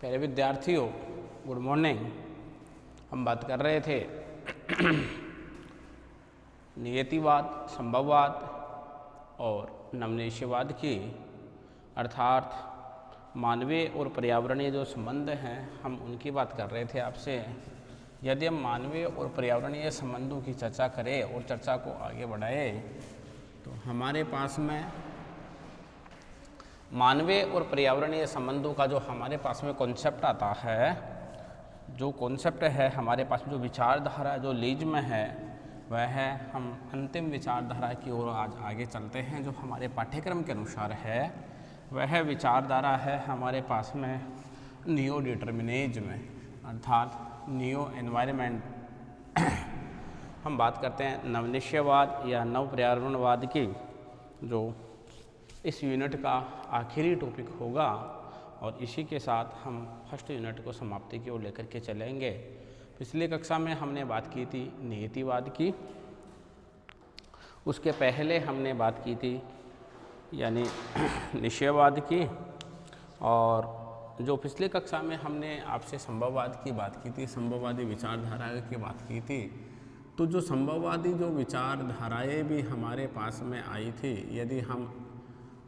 प्यारे विद्यार्थियों, good morning. हम बात कर रहे थे नियतिवाद, संभववाद और नवनिश्चयवाद की, अर्थात मानवीय और पर्यावरणीय जो संबंध हैं हम उनकी बात कर रहे थे आपसे। यदि हम मानवीय और पर्यावरणीय संबंधों की चर्चा करें और चर्चा को आगे बढ़ाएं तो हमारे पास में मानवीय और पर्यावरणीय संबंधों का जो हमारे पास में कॉन्सेप्ट आता है, जो कॉन्सेप्ट है हमारे पास में, जो विचारधारा जो लीज में है, वह है, हम अंतिम विचारधारा की ओर आज आगे चलते हैं। जो हमारे पाठ्यक्रम के अनुसार है वह विचारधारा है हमारे पास में नियो डिटर्मिनिज्म, अर्थात नियो एनवायरनमेंट। हम बात करते हैं नवनिश्चयवाद या नव पर्यावरणवाद की, जो इस यूनिट का आखिरी टॉपिक होगा, और इसी के साथ हम फर्स्ट यूनिट को समाप्ति की ओर लेकर के चलेंगे। पिछली कक्षा में हमने बात की थी नियतिवाद की, उसके पहले हमने बात की थी यानी निश्चयवाद की, और जो पिछली कक्षा में हमने आपसे संभववाद की बात की थी, संभववादी विचारधारा की बात की थी। तो जो संभववादी जो विचारधाराएं भी हमारे पास में आई थी, यदि हम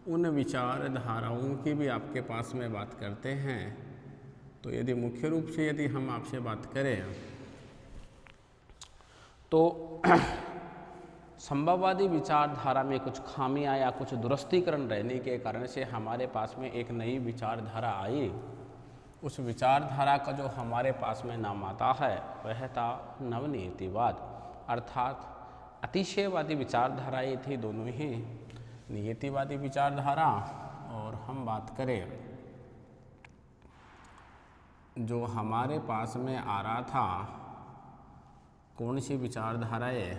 उन विचारधाराओं की भी आपके पास में बात करते हैं, तो यदि मुख्य रूप से यदि हम आपसे बात करें तो संभववादी विचारधारा में कुछ खामियां या कुछ दुरुस्तीकरण रहने के कारण से हमारे पास में एक नई विचारधारा आई। उस विचारधारा का जो हमारे पास में नाम आता है वह था नवनियतिवाद, अर्थात अतिशयवादी विचारधाराएं थी दोनों ही, नियतिवादी विचारधारा। और हम बात करें जो हमारे पास में आ रहा था कौन सी विचारधाराएं,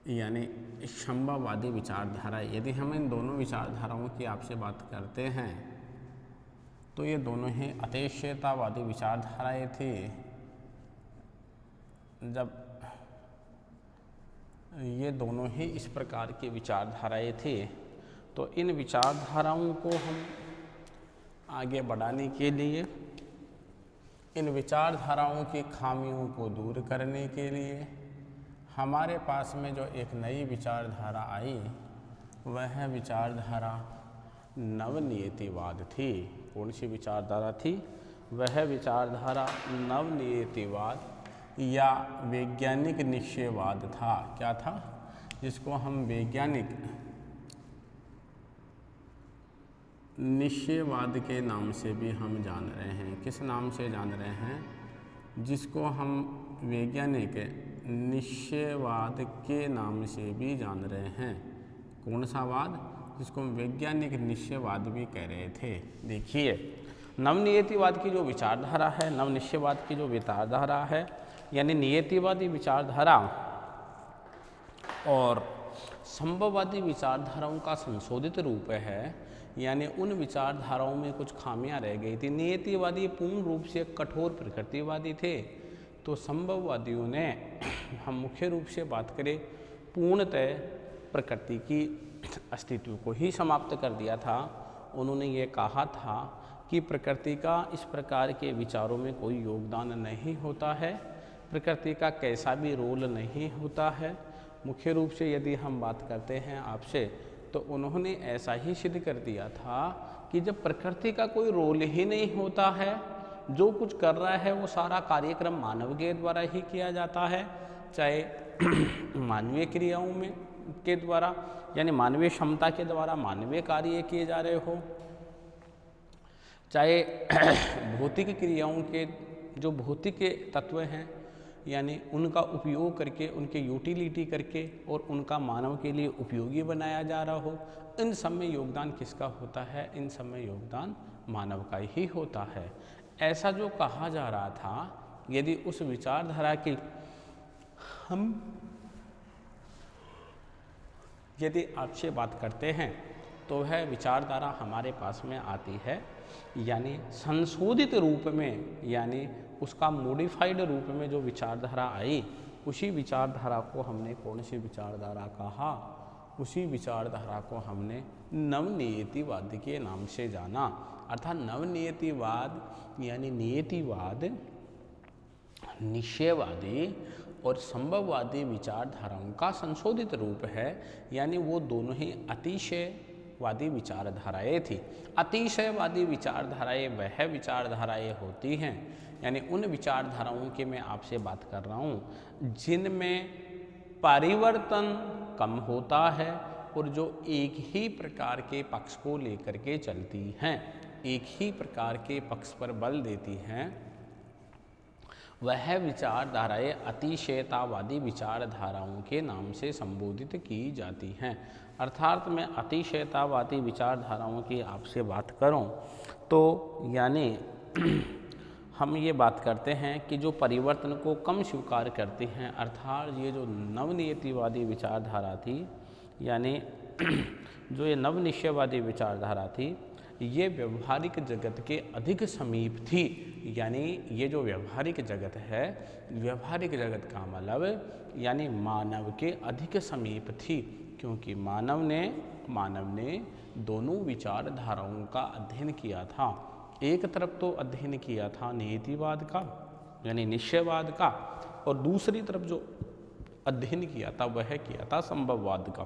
यानी संभववादी विचारधारा। यदि हम इन दोनों विचारधाराओं की आपसे बात करते हैं तो ये दोनों ही अतिशयतावादी विचारधाराएं थी। जब ये दोनों ही इस प्रकार की विचारधाराएं थी, तो इन विचारधाराओं को हम आगे बढ़ाने के लिए, इन विचारधाराओं की खामियों को दूर करने के लिए हमारे पास में जो एक नई विचारधारा आई वह विचारधारा नवनियतिवाद थी। कौन सी विचारधारा थी? वह विचारधारा नवनियतिवाद या वैज्ञानिक निश्चयवाद था। क्या था? जिसको हम वैज्ञानिक निश्चयवाद के नाम से भी हम जान रहे हैं। किस नाम से जान रहे हैं? जिसको हम वैज्ञानिक निश्चयवाद के नाम से भी जान रहे हैं। कौन सा वाद? जिसको हम वैज्ञानिक निश्चयवाद भी कह रहे थे। देखिए, नवनियतिवाद की जो विचारधारा है, नवनिश्चयवाद की जो विचारधारा है, यानी नियतिवादी विचारधारा और संभववादी विचारधाराओं का संशोधित रूप है, यानी उन विचारधाराओं में कुछ खामियां रह गई थी। नियतिवादी पूर्ण रूप से कठोर प्रकृतिवादी थे, तो संभववादियों ने, हम मुख्य रूप से बात करें, पूर्णतः प्रकृति की अस्तित्व को ही समाप्त कर दिया था। उन्होंने ये कहा था कि प्रकृति का इस प्रकार के विचारों में कोई योगदान नहीं होता है, प्रकृति का कैसा भी रोल नहीं होता है। मुख्य रूप से यदि हम बात करते हैं आपसे, तो उन्होंने ऐसा ही सिद्ध कर दिया था कि जब प्रकृति का कोई रोल ही नहीं होता है, जो कुछ कर रहा है वो सारा कार्यक्रम मानव के द्वारा ही किया जाता है, चाहे मानवीय क्रियाओं में के द्वारा, यानी मानवीय क्षमता के द्वारा मानवीय कार्य किए जा रहे हो, चाहे भौतिक क्रियाओं के जो भौतिक तत्व हैं, यानी उनका उपयोग करके, उनके यूटिलिटी करके और उनका मानव के लिए उपयोगी बनाया जा रहा हो। इन सब में योगदान किसका होता है? इन सब में योगदान मानव का ही होता है। ऐसा जो कहा जा रहा था, यदि उस विचारधारा की हम यदि आपसे बात करते हैं तो वह विचारधारा हमारे पास में आती है, यानी संशोधित रूप में, यानी उसका मॉडिफाइड रूप में जो विचारधारा आई, उसी विचारधारा को हमने कौन सी विचारधारा कहा? उसी विचारधारा को हमने नवनियतिवाद के नाम से जाना। अर्थात नवनियतिवाद यानी नियतिवाद निश्चयवादी और संभववादी विचारधाराओं का संशोधित रूप है, यानी वो दोनों ही अतिशयवादी विचारधाराएं थी। अतिशयवादी विचारधाराएं वह विचारधाराएं होती हैं, यानी उन विचारधाराओं की मैं आपसे बात कर रहा हूँ जिनमें परिवर्तन कम होता है और जो एक ही प्रकार के पक्ष को लेकर के चलती हैं, एक ही प्रकार के पक्ष पर बल देती हैं, वह विचारधाराएं अतिशयतावादी विचारधाराओं के नाम से संबोधित की जाती हैं। अर्थात मैं अतिशयतावादी विचारधाराओं की आपसे बात करूं तो यानी हम ये बात करते हैं कि जो परिवर्तन को कम स्वीकार करती हैं, अर्थात ये जो नवनियतिवादी विचारधारा थी, यानी जो ये नवनिश्चयवादी विचारधारा थी, ये व्यवहारिक जगत के अधिक समीप थी। यानी ये जो व्यवहारिक जगत है, व्यवहारिक जगत का मतलब यानी मानव के अधिक समीप थी, क्योंकि मानव ने दोनों विचारधाराओं का अध्ययन किया था। एक तरफ तो अध्ययन किया था नियतिवाद का यानी निश्चयवाद का, और दूसरी तरफ जो अध्ययन किया था वह किया था संभववाद का।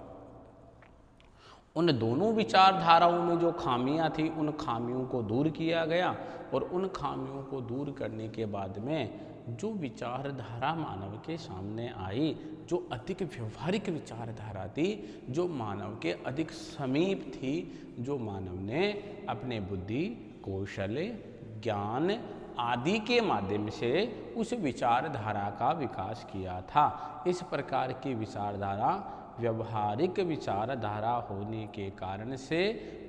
उन दोनों विचारधाराओं में जो खामियां थी, उन खामियों को दूर किया गया, और उन खामियों को दूर करने के बाद में जो विचारधारा मानव के सामने आई, जो अधिक व्यवहारिक विचारधारा थी, जो मानव के अधिक समीप थी, जो मानव ने अपने बुद्धि, कौशल, ज्ञान आदि के माध्यम से उस विचारधारा का विकास किया था। इस प्रकार की विचारधारा व्यवहारिक विचारधारा होने के कारण से,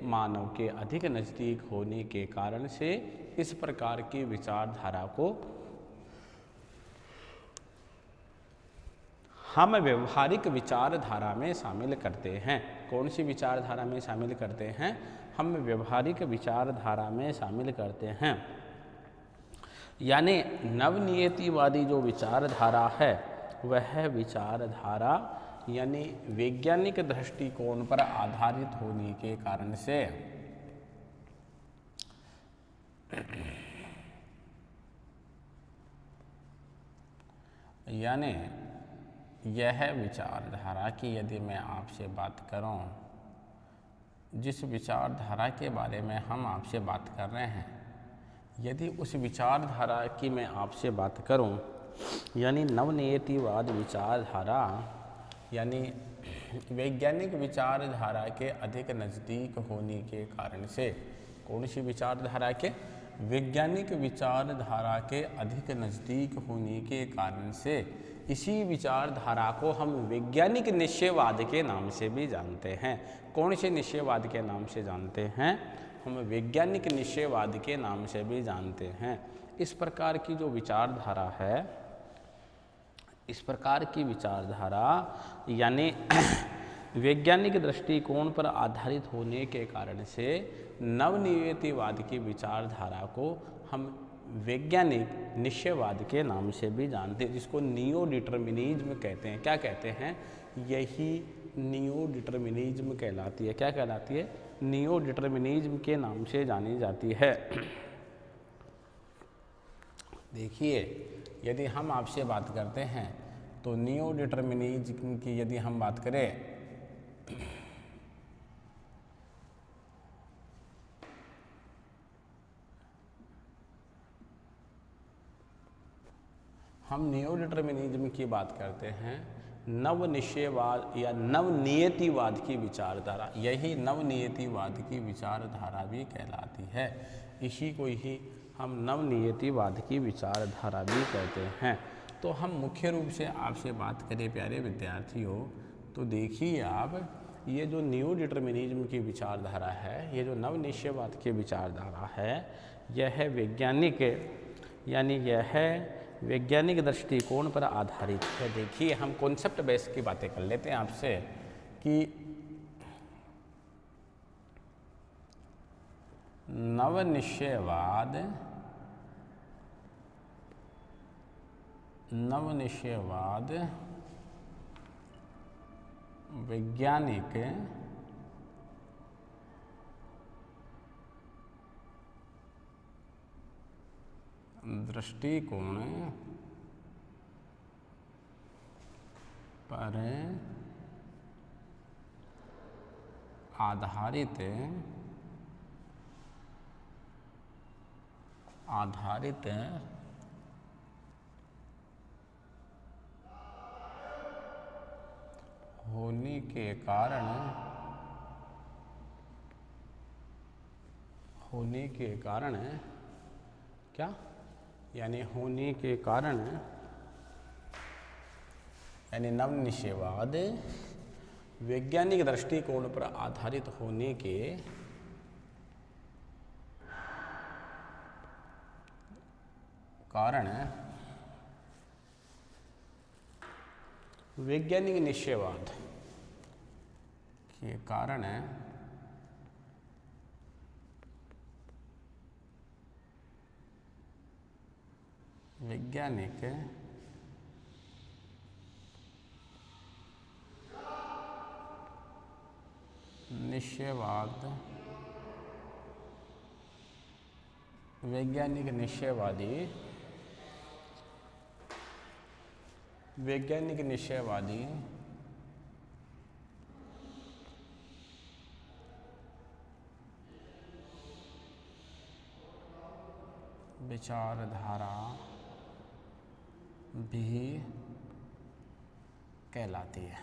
मानव के अधिक नज़दीक होने के कारण से, इस प्रकार की विचारधारा को हम व्यवहारिक विचारधारा में शामिल करते हैं। कौन सी विचारधारा में शामिल करते हैं? हम व्यवहारिक विचारधारा में शामिल करते हैं। यानी नवनियतिवादी जो विचारधारा है, वह विचारधारा यानी वैज्ञानिक दृष्टिकोण पर आधारित होने के कारण से यानी यह विचारधारा की यदि मैं आपसे बात करूं, जिस विचारधारा के बारे में हम आपसे बात कर रहे हैं, यदि उस विचारधारा की मैं आपसे बात करूं, यानी नवनियतिवाद विचारधारा यानी वैज्ञानिक विचारधारा के अधिक नज़दीक होने के कारण से, कौन सी विचारधारा के? वैज्ञानिक विचारधारा के अधिक नज़दीक होने के कारण से इसी विचारधारा को हम वैज्ञानिक निश्चयवाद के नाम से भी जानते हैं। कौन से निश्चयवाद के नाम से जानते हैं? हम वैज्ञानिक निश्चयवाद के नाम से भी जानते हैं। इस प्रकार की जो विचारधारा है, इस प्रकार की विचारधारा यानी वैज्ञानिक दृष्टिकोण पर आधारित होने के कारण से नवनियतिवाद की विचारधारा को हम वैज्ञानिक निश्चयवाद के नाम से भी जानते हैं, जिसको नियो डिटर्मिनिज्म कहते हैं। क्या कहते हैं? यही नियो डिटर्मिनिज्म कहलाती है। क्या कहलाती है? नियो डिटर्मिनिज्म के नाम से जानी जाती है। देखिए, यदि हम आपसे बात करते हैं तो नियो डिटर्मिनिज्म की यदि हम बात करें, हम नियो डिटर्मिनिज्म की बात करते हैं, नवनिश्चयवाद या नवनियतिवाद की विचारधारा, यही नवनियतिवाद की विचारधारा भी कहलाती है। इसी को ही हम नवनियतिवाद की विचारधारा भी कहते हैं। तो हम मुख्य रूप से आपसे बात करें प्यारे विद्यार्थियों, तो देखिए आप, ये जो नियो डिटर्मिनिज्म की विचारधारा है, ये जो नवनिश्चयवाद की विचारधारा है, यह वैज्ञानिक यानी यह वैज्ञानिक दृष्टिकोण पर आधारित है। देखिए, हम कॉन्सेप्ट बेस की बातें कर लेते हैं आपसे कि नवनिश्चयवाद वैज्ञानिक दृष्टिकोण पर आधारित होने के कारण क्या, यानी होने के कारण, यानी नवनिश्चयवाद वैज्ञानिक दृष्टिकोण पर आधारित होने के कारण, वैज्ञानिक निश्चयवाद के कारण वैज्ञानिक निश्चयवाद, वैज्ञानिक निश्चयवादी विचारधारा भी कहलाती है।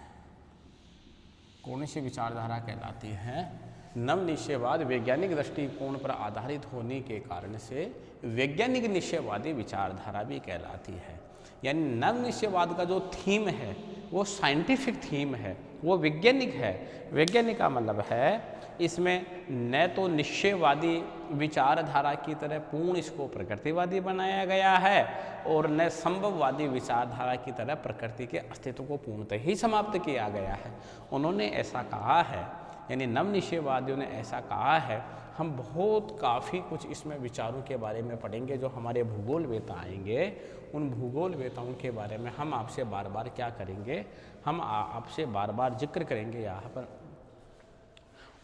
कौन सी विचारधारा कहलाती है? नवनिश्चयवाद वैज्ञानिक दृष्टिकोण पर आधारित होने के कारण से वैज्ञानिक निश्चयवादी विचारधारा भी कहलाती है। यानी नवनिश्चयवाद का जो थीम है वो साइंटिफिक थीम है, वो वैज्ञानिक है। वैज्ञानिक का मतलब है इसमें न तो निश्चयवादी विचारधारा की तरह पूर्ण इसको प्रकृतिवादी बनाया गया है और न संभववादी विचारधारा की तरह प्रकृति के अस्तित्व को पूर्णतः ही समाप्त किया गया है। उन्होंने ऐसा कहा है, यानी नवनिश्चयवादियों ने ऐसा कहा है। हम बहुत काफ़ी कुछ इसमें विचारों के बारे में पढ़ेंगे। जो हमारे भूगोलवेता आएंगे उन भूगोलवेताओं के बारे में हम आपसे बार बार क्या करेंगे, हम आपसे बार बार जिक्र करेंगे यहाँ पर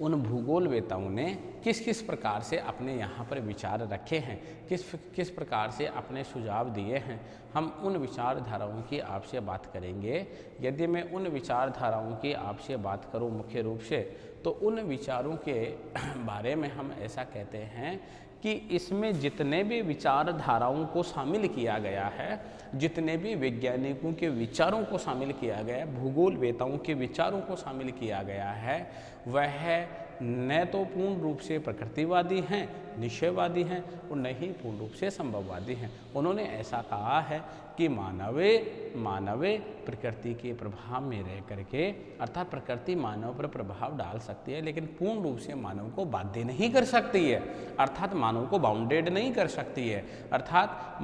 उन भूगोलवेताओं ने किस किस प्रकार से अपने यहाँ पर विचार रखे हैं, किस प्रकार से अपने सुझाव दिए हैं। हम उन विचारधाराओं की आपसे बात करेंगे। यदि मैं उन विचारधाराओं की आपसे बात करूँ मुख्य रूप से, तो उन विचारों के बारे में हम ऐसा कहते हैं कि इसमें जितने भी विचारधाराओं को शामिल किया गया है, जितने भी वैज्ञानिकों के विचारों को शामिल किया गया है, भूगोलवेताओं के विचारों को शामिल किया गया है, वह न तो पूर्ण रूप से प्रकृतिवादी हैं, निश्चयवादी हैं और न ही पूर्ण रूप से संभववादी हैं। उन्होंने ऐसा कहा है कि मानव प्रकृति के प्रभाव में रह करके, अर्थात प्रकृति मानव पर प्रभाव डाल सकती है लेकिन पूर्ण रूप से मानव को बाध्य नहीं कर सकती है, अर्थात मानव को बाउंडेड नहीं कर सकती है। अर्थात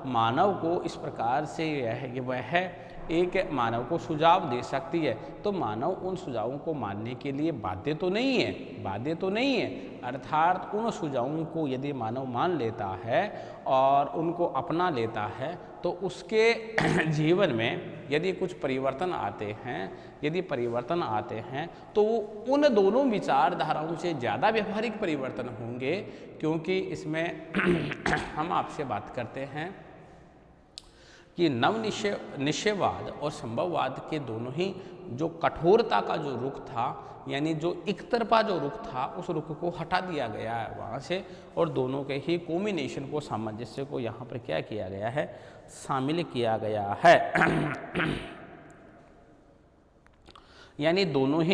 मानव को इस प्रकार से वह एक मानव को सुझाव दे सकती है, तो मानव उन सुझावों को मानने के लिए बाध्य तो नहीं है। अर्थात उन सुझावों को यदि मानव मान लेता है और उनको अपना लेता है तो उसके जीवन में यदि कुछ परिवर्तन आते हैं तो वो उन दोनों विचारधाराओं से ज़्यादा व्यवहारिक परिवर्तन होंगे, क्योंकि इसमें हम आपसे बात करते हैं कि निश्चयवाद और संभववाद के दोनों ही जो कठोरता का जो रुख था, यानी जो एकतरफा जो रुख था, उस रुख को हटा दिया गया है वहाँ से और दोनों के ही कॉम्बिनेशन को, सामंजस्य को यहाँ पर क्या किया गया है, शामिल किया गया है। यानी दोनों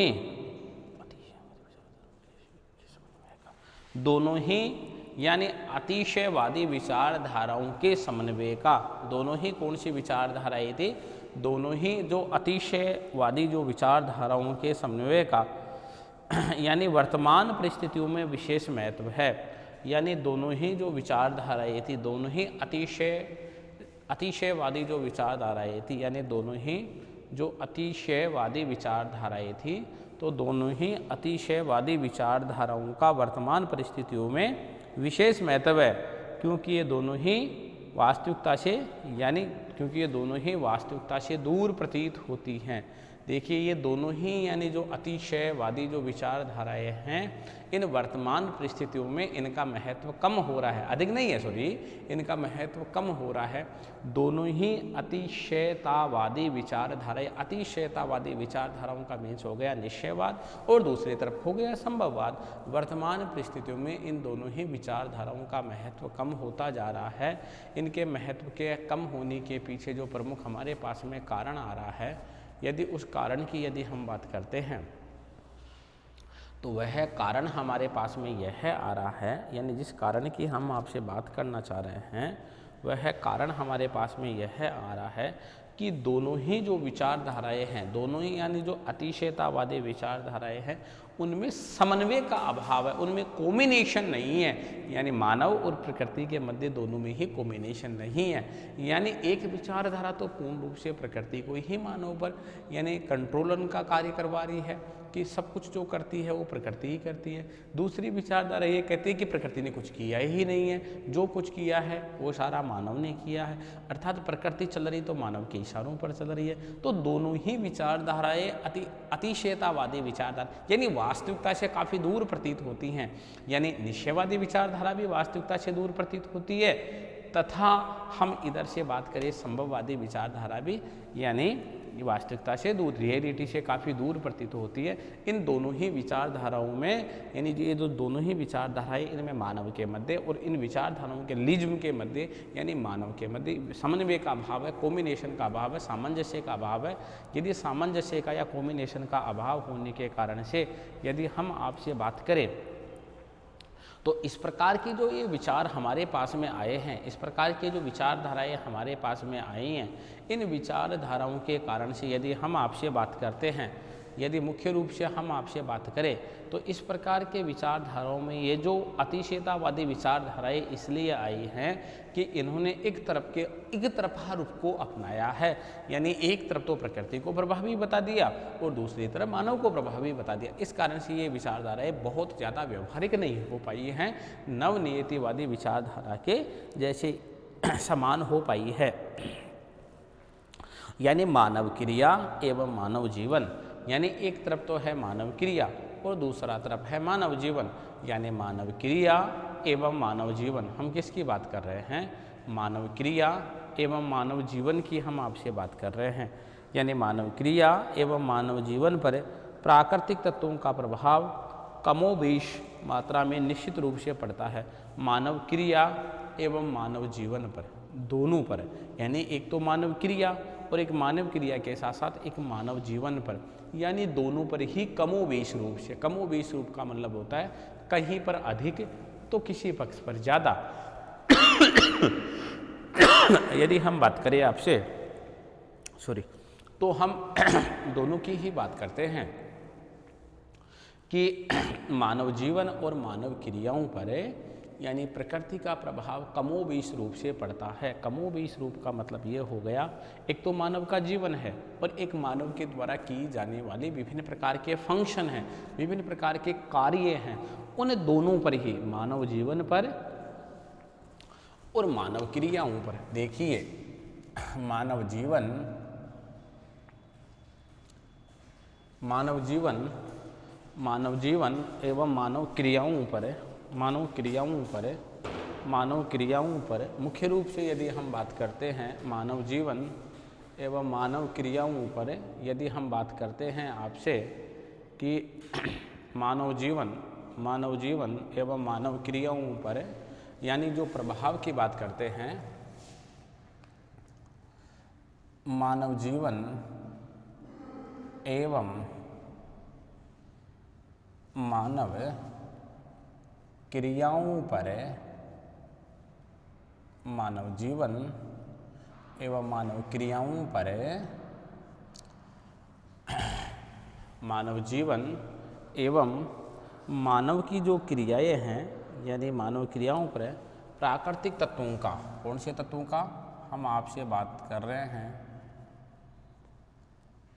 ही यानी अतिशयवादी विचारधाराओं के समन्वय का, दोनों ही कौन सी विचारधाराएं थी, दोनों ही जो अतिशयवादी जो विचारधाराओं के समन्वय का यानी वर्तमान परिस्थितियों में विशेष महत्व है। यानी दोनों ही जो विचारधाराएं थी, दोनों ही अतिशयवादी जो विचारधाराएं थी, यानी दोनों ही जो अतिशयवादी विचारधाराएं थी, तो दोनों ही अतिशयवादी विचारधाराओं का वर्तमान परिस्थितियों में विशेष महत्व है, क्योंकि ये दोनों ही वास्तविकता से दूर प्रतीत होती हैं। देखिए ये दोनों ही यानी जो अतिशयवादी जो विचारधाराएं हैं, इन वर्तमान परिस्थितियों में इनका महत्व कम हो रहा है, अधिक नहीं है सॉरी, इनका महत्व कम हो रहा है। दोनों ही अतिशयतावादी विचारधाराएं, अतिशयतावादी विचारधाराओं का मीन्स हो गया निश्चयवाद और दूसरी तरफ हो गया संभववाद। वर्तमान परिस्थितियों में इन दोनों ही विचारधाराओं का महत्व कम होता जा रहा है। इनके महत्व के कम होने के पीछे जो प्रमुख हमारे पास में कारण आ रहा है, यदि उस कारण की यदि हम बात करते हैं तो वह कारण हमारे पास में यह आ रहा है, यानी जिस कारण की हम आपसे बात करना चाह रहे हैं वह कारण हमारे पास में यह आ रहा है कि दोनों ही जो विचारधाराएं हैं, दोनों ही यानी जो अतिशयतावादी विचारधाराएं हैं, उनमें समन्वय का अभाव है, उनमें कॉम्बिनेशन नहीं है। यानी मानव और प्रकृति के मध्य दोनों में ही कॉम्बिनेशन नहीं है। यानी एक विचारधारा तो पूर्ण रूप से प्रकृति को ही मानव पर यानी कंट्रोलन का कार्य करवा रही है कि सब कुछ जो करती है वो प्रकृति ही करती है। दूसरी विचारधारा ये कहती है कि प्रकृति ने कुछ किया ही नहीं है, जो कुछ किया है वो सारा मानव ने किया है, अर्थात प्रकृति चल रही तो मानव के इशारों पर चल रही है। तो दोनों ही विचारधाराएं अतिशयतावादी विचारधारा यानी वास्तविकता से काफ़ी दूर प्रतीत होती हैं। यानी निश्चयवादी विचारधारा भी वास्तविकता से दूर प्रतीत होती है, तथा हम इधर से बात करें संभववादी विचारधारा भी यानी वास्तविकता से दूर, रियलिटी से काफ़ी दूर प्रतीत होती है। इन दोनों ही विचारधाराओं में यानी ये जो दोनों ही विचारधाराएं, इनमें मानव के मध्य और इन विचारधाराओं के लिज्म के मध्य यानी मानव के मध्य समन्वय का अभाव है, कॉम्बिनेशन का अभाव है, सामंजस्य का अभाव है। यदि सामंजस्य का या कॉम्बिनेशन का अभाव होने के कारण से यदि हम आपसे बात करें तो इस प्रकार की जो ये विचार हमारे पास में आए हैं, इस प्रकार के जो विचारधाराएं हमारे पास में आई हैं, इन विचारधाराओं के कारण से यदि हम आपसे बात करते हैं, यदि मुख्य रूप से हम आपसे बात करें तो इस प्रकार के विचारधाराओं में ये जो अतिशयतावादी विचारधाराएं इसलिए आई हैं कि इन्होंने एक तरफा रुख को अपनाया है। यानी एक तरफ तो प्रकृति को प्रभावी बता दिया और दूसरी तरफ मानव को प्रभावी बता दिया। इस कारण से ये विचारधाराएं बहुत ज़्यादा व्यवहारिक नहीं हो पाई हैं, नवनियतिवादी विचारधारा के जैसे समान हो पाई है। यानी मानव क्रिया एवं मानव जीवन, यानी एक तरफ तो है मानव क्रिया और दूसरा तरफ है मानव जीवन। यानी मानव क्रिया एवं मानव जीवन, हम किसकी बात कर रहे हैं? मानव क्रिया एवं मानव जीवन की हम आपसे बात कर रहे हैं। यानी मानव क्रिया एवं मानव जीवन पर प्राकृतिक तत्वों का प्रभाव कमोबेश मात्रा में निश्चित रूप से पड़ता है। मानव क्रिया एवं मानव जीवन पर, दोनों पर, यानी एक तो मानव क्रिया और एक मानव क्रिया के साथ साथ एक मानव जीवन पर, यानी दोनों पर ही कमोबेश रूप से, कमोबेश रूप का मतलब होता है कहीं पर अधिक तो किसी पक्ष पर ज़्यादा। यदि हम बात करें आपसे तो हम दोनों की ही बात करते हैं कि मानव जीवन और मानव क्रियाओं पर यानी प्रकृति का प्रभाव कमोबेश रूप से पड़ता है। कमोबेश रूप का मतलब ये हो गया, एक तो मानव का जीवन है और एक मानव के द्वारा की जाने वाली विभिन्न प्रकार के फंक्शन हैं, विभिन्न प्रकार के कार्य हैं, उन दोनों पर ही, मानव जीवन पर और मानव क्रियाओं पर। देखिए मानव जीवन एवं मानव क्रियाओं पर मुख्य रूप से यदि हम बात करते हैं, मानव जीवन एवं मानव क्रियाओं पर यदि हम बात करते हैं आपसे कि मानव जीवन एवं मानव क्रियाओं पर यानी जो प्रभाव की बात करते हैं, मानव जीवन एवं मानव क्रियाओं पर, मानव जीवन एवं मानव क्रियाओं पर, मानव जीवन एवं मानव की जो क्रियाएं हैं यानी मानव क्रियाओं पर प्राकृतिक तत्वों का, कौन से तत्वों का हम आपसे बात कर रहे हैं?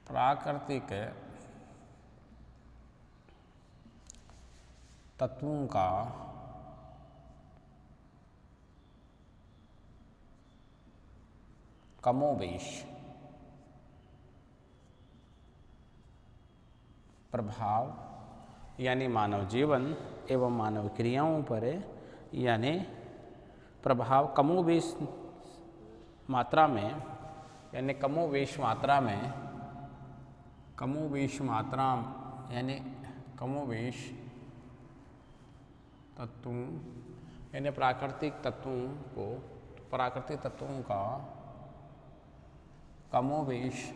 प्राकृतिक तत्वों का कमोबेश प्रभाव यानी मानव जीवन एवं मानव क्रियाओं पर यानी प्रभाव कमोवेश मात्रा में यानी कमोवेश मात्रा यानी कमोवेश तत्वों यानी प्राकृतिक तत्वों का कमोवेश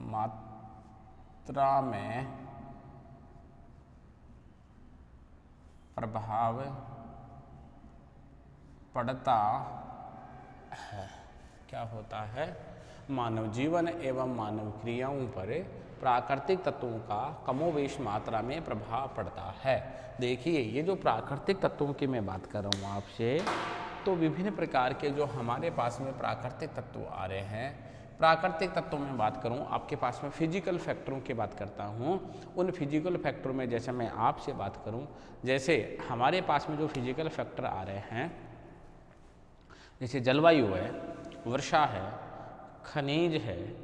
मात्रा में प्रभाव पड़ता है। क्या होता है? मानव जीवन एवं मानव क्रियाओं पर प्राकृतिक तत्वों का कमोवेश मात्रा में प्रभाव पड़ता है। देखिए, ये जो प्राकृतिक तत्वों की मैं बात कर रहा हूँ आपसे, तो विभिन्न प्रकार के जो हमारे पास में प्राकृतिक तत्व आ रहे हैं, प्राकृतिक तत्वों में बात करूं, आपके पास में फिजिकल फैक्टरों की बात करता हूं। उन फिजिकल फैक्टरों में जैसे मैं आपसे बात करूं, जैसे हमारे पास में जो फिजिकल फैक्टर आ रहे हैं, जैसे जलवायु है, वर्षा है, खनिज है,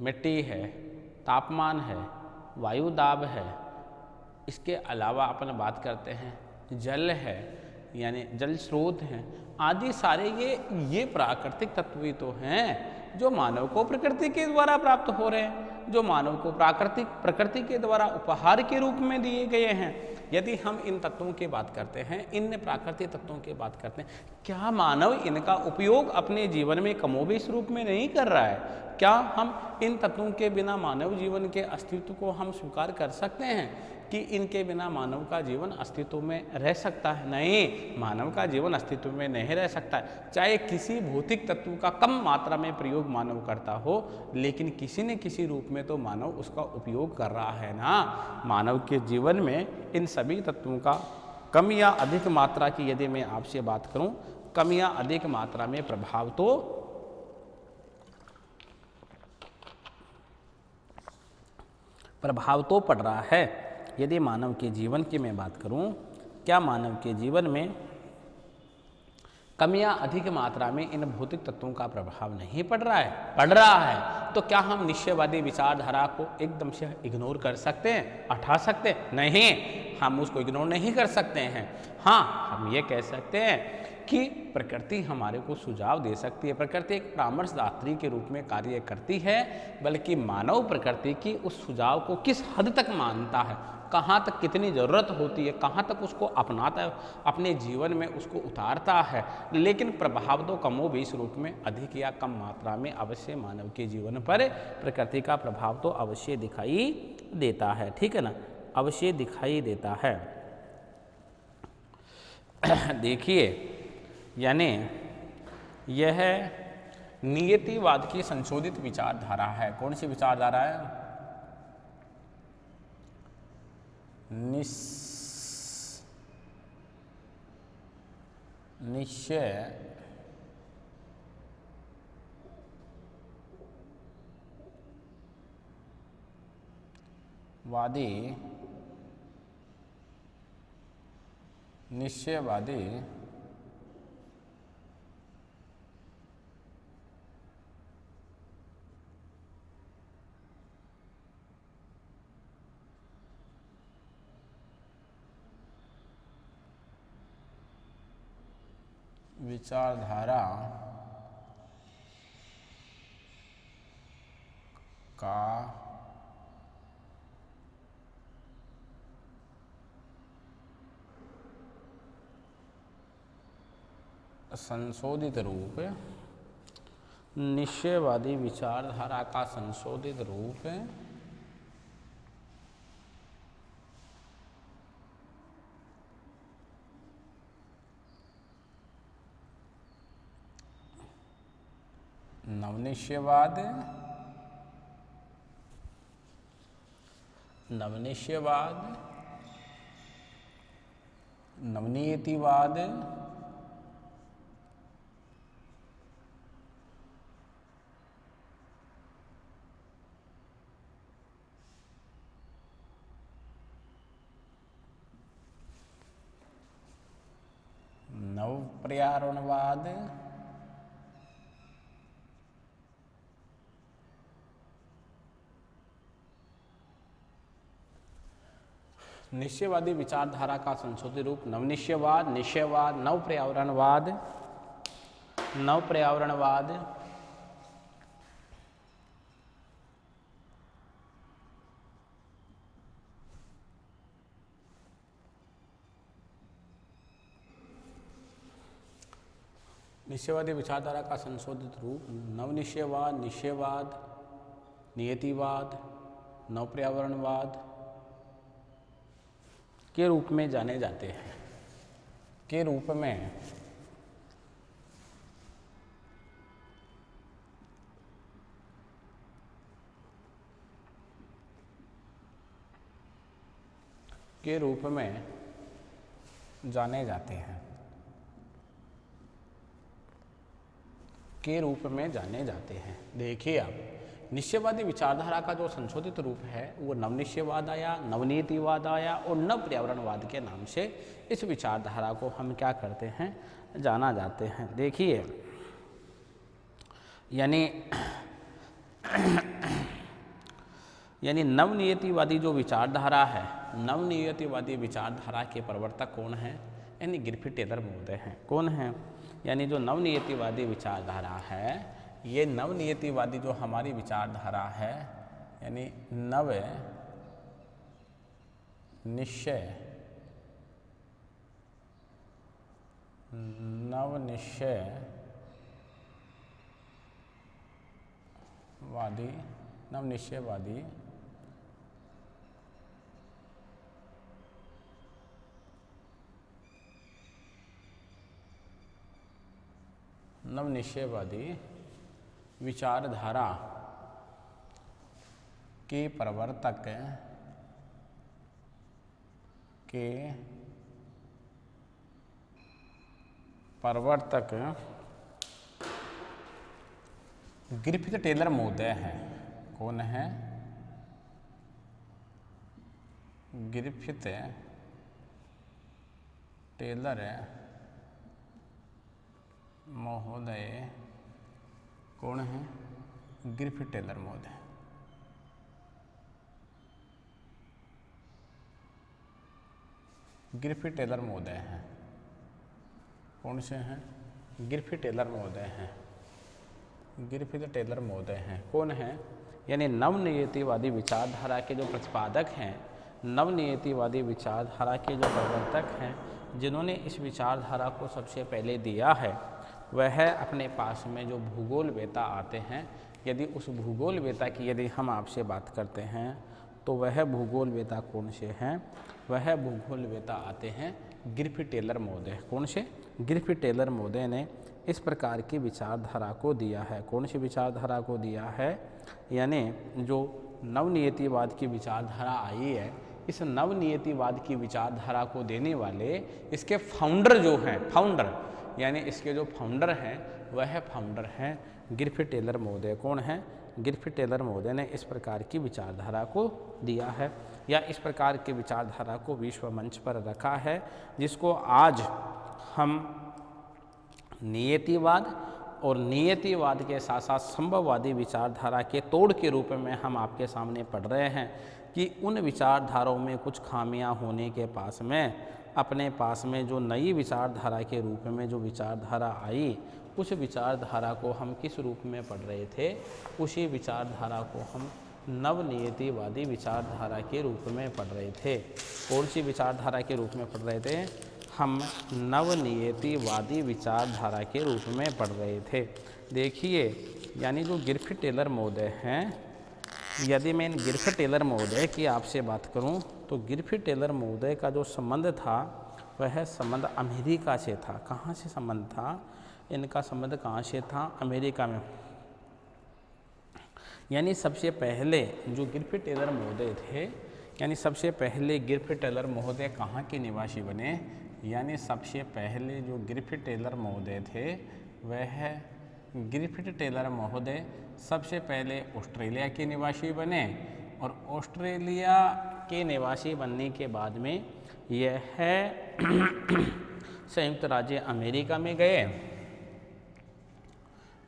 मिट्टी है, तापमान है, वायु दाब है। इसके अलावा अपन बात करते हैं जल है यानी जल स्रोत हैं, आदि सारे ये प्राकृतिक तत्व ही तो हैं जो मानव को प्रकृति के द्वारा प्राप्त हो रहे हैं, जो मानव को प्रकृति के द्वारा उपहार के रूप में दिए गए हैं। यदि हम इन तत्वों की बात करते हैं, इन प्राकृतिक तत्वों की बात करते हैं, क्या मानव इनका उपयोग अपने जीवन में कमोबेश रूप में नहीं कर रहा है? क्या हम इन तत्वों के बिना मानव जीवन के अस्तित्व को हम स्वीकार कर सकते हैं कि इनके बिना मानव का जीवन अस्तित्व में रह सकता है? नहीं, मानव का जीवन अस्तित्व में नहीं रह सकता है। चाहे किसी भौतिक तत्व का कम मात्रा में प्रयोग मानव करता हो, लेकिन किसी न किसी रूप में तो मानव उसका उपयोग कर रहा है ना। मानव के जीवन में इन सभी तत्वों का कम या अधिक मात्रा की यदि मैं आपसे बात करूं, कम या अधिक मात्रा में प्रभाव तो पड़ रहा है। यदि मानव के जीवन की मैं बात करूं, क्या मानव के जीवन में कम या अधिक मात्रा में इन भौतिक तत्वों का प्रभाव नहीं पड़ रहा है? पड़ रहा है। तो क्या हम निश्चयवादी विचारधारा को एकदम से इग्नोर कर सकते हैं, हटा सकते हैं? नहीं, हम उसको इग्नोर नहीं कर सकते हैं। हाँ, हम ये कह सकते हैं कि प्रकृति हमारे को सुझाव दे सकती है, प्रकृति एक परामर्शदात्री के रूप में कार्य करती है, बल्कि मानव प्रकृति की उस सुझाव को किस हद तक मानता है, कहाँ तक कितनी ज़रूरत होती है, कहाँ तक उसको अपनाता है, अपने जीवन में उसको उतारता है। लेकिन प्रभाव तो कमोबेश रूप में अधिक या कम मात्रा में अवश्य मानव के जीवन पर प्रकृति का प्रभाव तो अवश्य दिखाई देता है। ठीक है ना, अवश्य दिखाई देता है। देखिए, यानी यह नियतिवाद की संशोधित विचारधारा है। कौन सी विचारधारा है? निश्चयवादी विचारधारा का संशोधित रूप, निश्चयवादी विचारधारा का संशोधित रूप नवनिश्चयवाद, नवनीतिवाद, नव पर्यावरणवाद, निश्चयवादी विचारधारा का संशोधित रूप नवनिश्चयवाद, निश्चयवाद, नवपर्यावरणवाद, नवपर्यावरणवाद, निश्चयवादी विचारधारा का संशोधित रूप नवनिश्चयवाद, निश्चयवाद, नियतिवाद, नवपर्यावरणवाद के रूप में जाने जाते हैं, के रूप में जाने जाते हैं, के रूप में जाने जाते हैं। देखिए आप, निश्चयवादी विचारधारा का जो संशोधित रूप है वो नवनिश्चयवाद आया, नवनीतिवाद आया और नव पर्यावरणवाद के नाम से इस विचारधारा को हम क्या करते हैं, जाना जाते हैं। देखिए यानी नवनियतिवादी जो विचारधारा है, नवनियतिवादी विचारधारा के प्रवर्तक कौन हैं, यानी ग्रिफिथ टेलर महोदय हैं। कौन हैं? यानी जो नवनियतिवादी विचारधारा है, ये नवनियतिवादी जो हमारी विचारधारा है, यानी नव नवनिश्चयवादी विचारधारा के प्रवर्तक ग्रिफिथ टेलर महोदय हैं। कौन है? ग्रिफिथ टेलर महोदय कौन है? ग्रिफिथ टेलर महोदय। ग्रिफिथ टेलर महोदय हैं। कौन से हैं? ग्रिफिथ टेलर महोदय हैं। ग्रिफिथ टेलर महोदय हैं। कौन है? यानी नवनियतिवादी विचारधारा के जो प्रतिपादक हैं, नवनियतिवादी विचारधारा के जो प्रवर्तक हैं, जिन्होंने इस विचारधारा को सबसे पहले दिया है, वह अपने पास में जो भूगोलवेता आते हैं, यदि उस भूगोलवेता की यदि हम आपसे बात करते हैं तो वह भूगोलवेता कौन से हैं? वह भूगोलवेता आते हैं ग्रिफिथ टेलर महोदय। कौन से? ग्रिफिथ टेलर महोदय ने इस प्रकार की विचारधारा को दिया है। कौन सी विचारधारा को दिया है? यानी जो नवनियतिवाद की विचारधारा आई है, इस नवनियतिवाद की विचारधारा को देने वाले इसके फाउंडर जो हैं, फाउंडर यानी इसके जो फाउंडर हैं, वह फाउंडर हैं ग्रिफिथ टेलर महोदय। कौन है? ग्रिफिथ टेलर महोदय ने इस प्रकार की विचारधारा को दिया है, या इस प्रकार की विचारधारा को विश्व मंच पर रखा है, जिसको आज हम नियतिवाद और नियतिवाद के साथ साथ संभववादी विचारधारा के तोड़ के रूप में हम आपके सामने पढ़ रहे हैं कि उन विचारधाराओं में कुछ खामियां होने के पास में अपने पास में जो नई विचारधारा के रूप में जो विचारधारा आई, उस विचारधारा को हम किस रूप में पढ़ रहे थे? उसी विचारधारा को हम नवनियतिवादी विचारधारा के रूप में पढ़ रहे थे। कौन सी विचारधारा के रूप में पढ़ रहे थे? हम नवनियतिवादी विचारधारा के रूप में पढ़ रहे थे। देखिए, यानी जो ग्रिफिथ टेलर महोदय हैं, यदि मैं ग्रिफिथ टेलर महोदय की आपसे बात करूं, तो ग्रिफिथ टेलर महोदय का जो संबंध था वह संबंध अमेरिका से था। कहाँ से संबंध था? इनका संबंध कहाँ से था? अमेरिका में। यानी सबसे पहले जो ग्रिफिथ टेलर महोदय थे, यानी सबसे पहले ग्रिफिथ टेलर महोदय कहाँ के निवासी बने? यानी सबसे पहले जो ग्रिफिथ टेलर महोदय थे, वह ग्रिफिथ टेलर महोदय सबसे पहले ऑस्ट्रेलिया के निवासी बने, और ऑस्ट्रेलिया के निवासी बनने के बाद में यह संयुक्त राज्य अमेरिका में गए,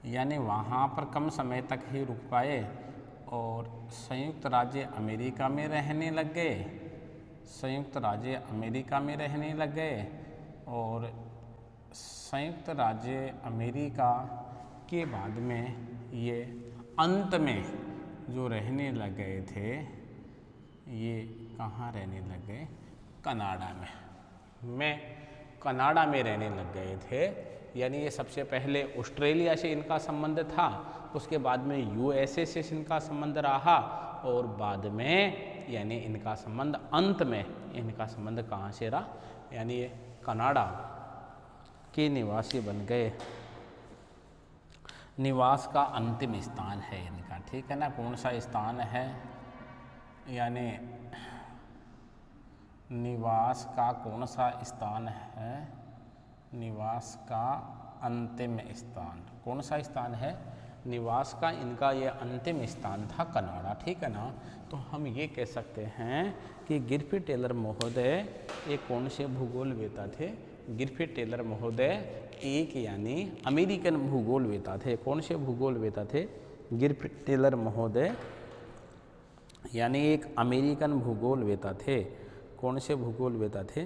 यानी वहाँ पर कम समय तक ही रुक पाए और संयुक्त राज्य अमेरिका में रहने लग गए। संयुक्त राज्य अमेरिका में रहने लग गए और संयुक्त राज्य अमेरिका के बाद में ये अंत में जो रहने लग गए थे ये कहाँ रहने लग गए? कनाडा में कनाडा में रहने लग गए थे। यानी ये सबसे पहले ऑस्ट्रेलिया से इनका संबंध था, उसके बाद में यूएसए से इनका संबंध रहा और बाद में यानी इनका संबंध अंत में इनका संबंध कहाँ से रहा? यानी ये कनाडा के निवासी बन गए। निवास का अंतिम स्थान है इनका, ठीक है ना। कौन सा स्थान है? यानी निवास का कौन सा स्थान है? निवास का अंतिम स्थान कौन सा स्थान है? निवास का इनका ये अंतिम स्थान था कनाडा, ठीक है ना। तो हम ये कह सकते हैं कि गिरफिट टेलर महोदय एक कौन से भूगोलवेता थे? गिरफिट टेलर महोदय एक यानी अमेरिकन भूगोलवेता थे। कौन से भूगोलवेता थे? गिरफिट टेलर महोदय यानी एक अमेरिकन भूगोलवेता थे। कौन से भूगोलवेता थे?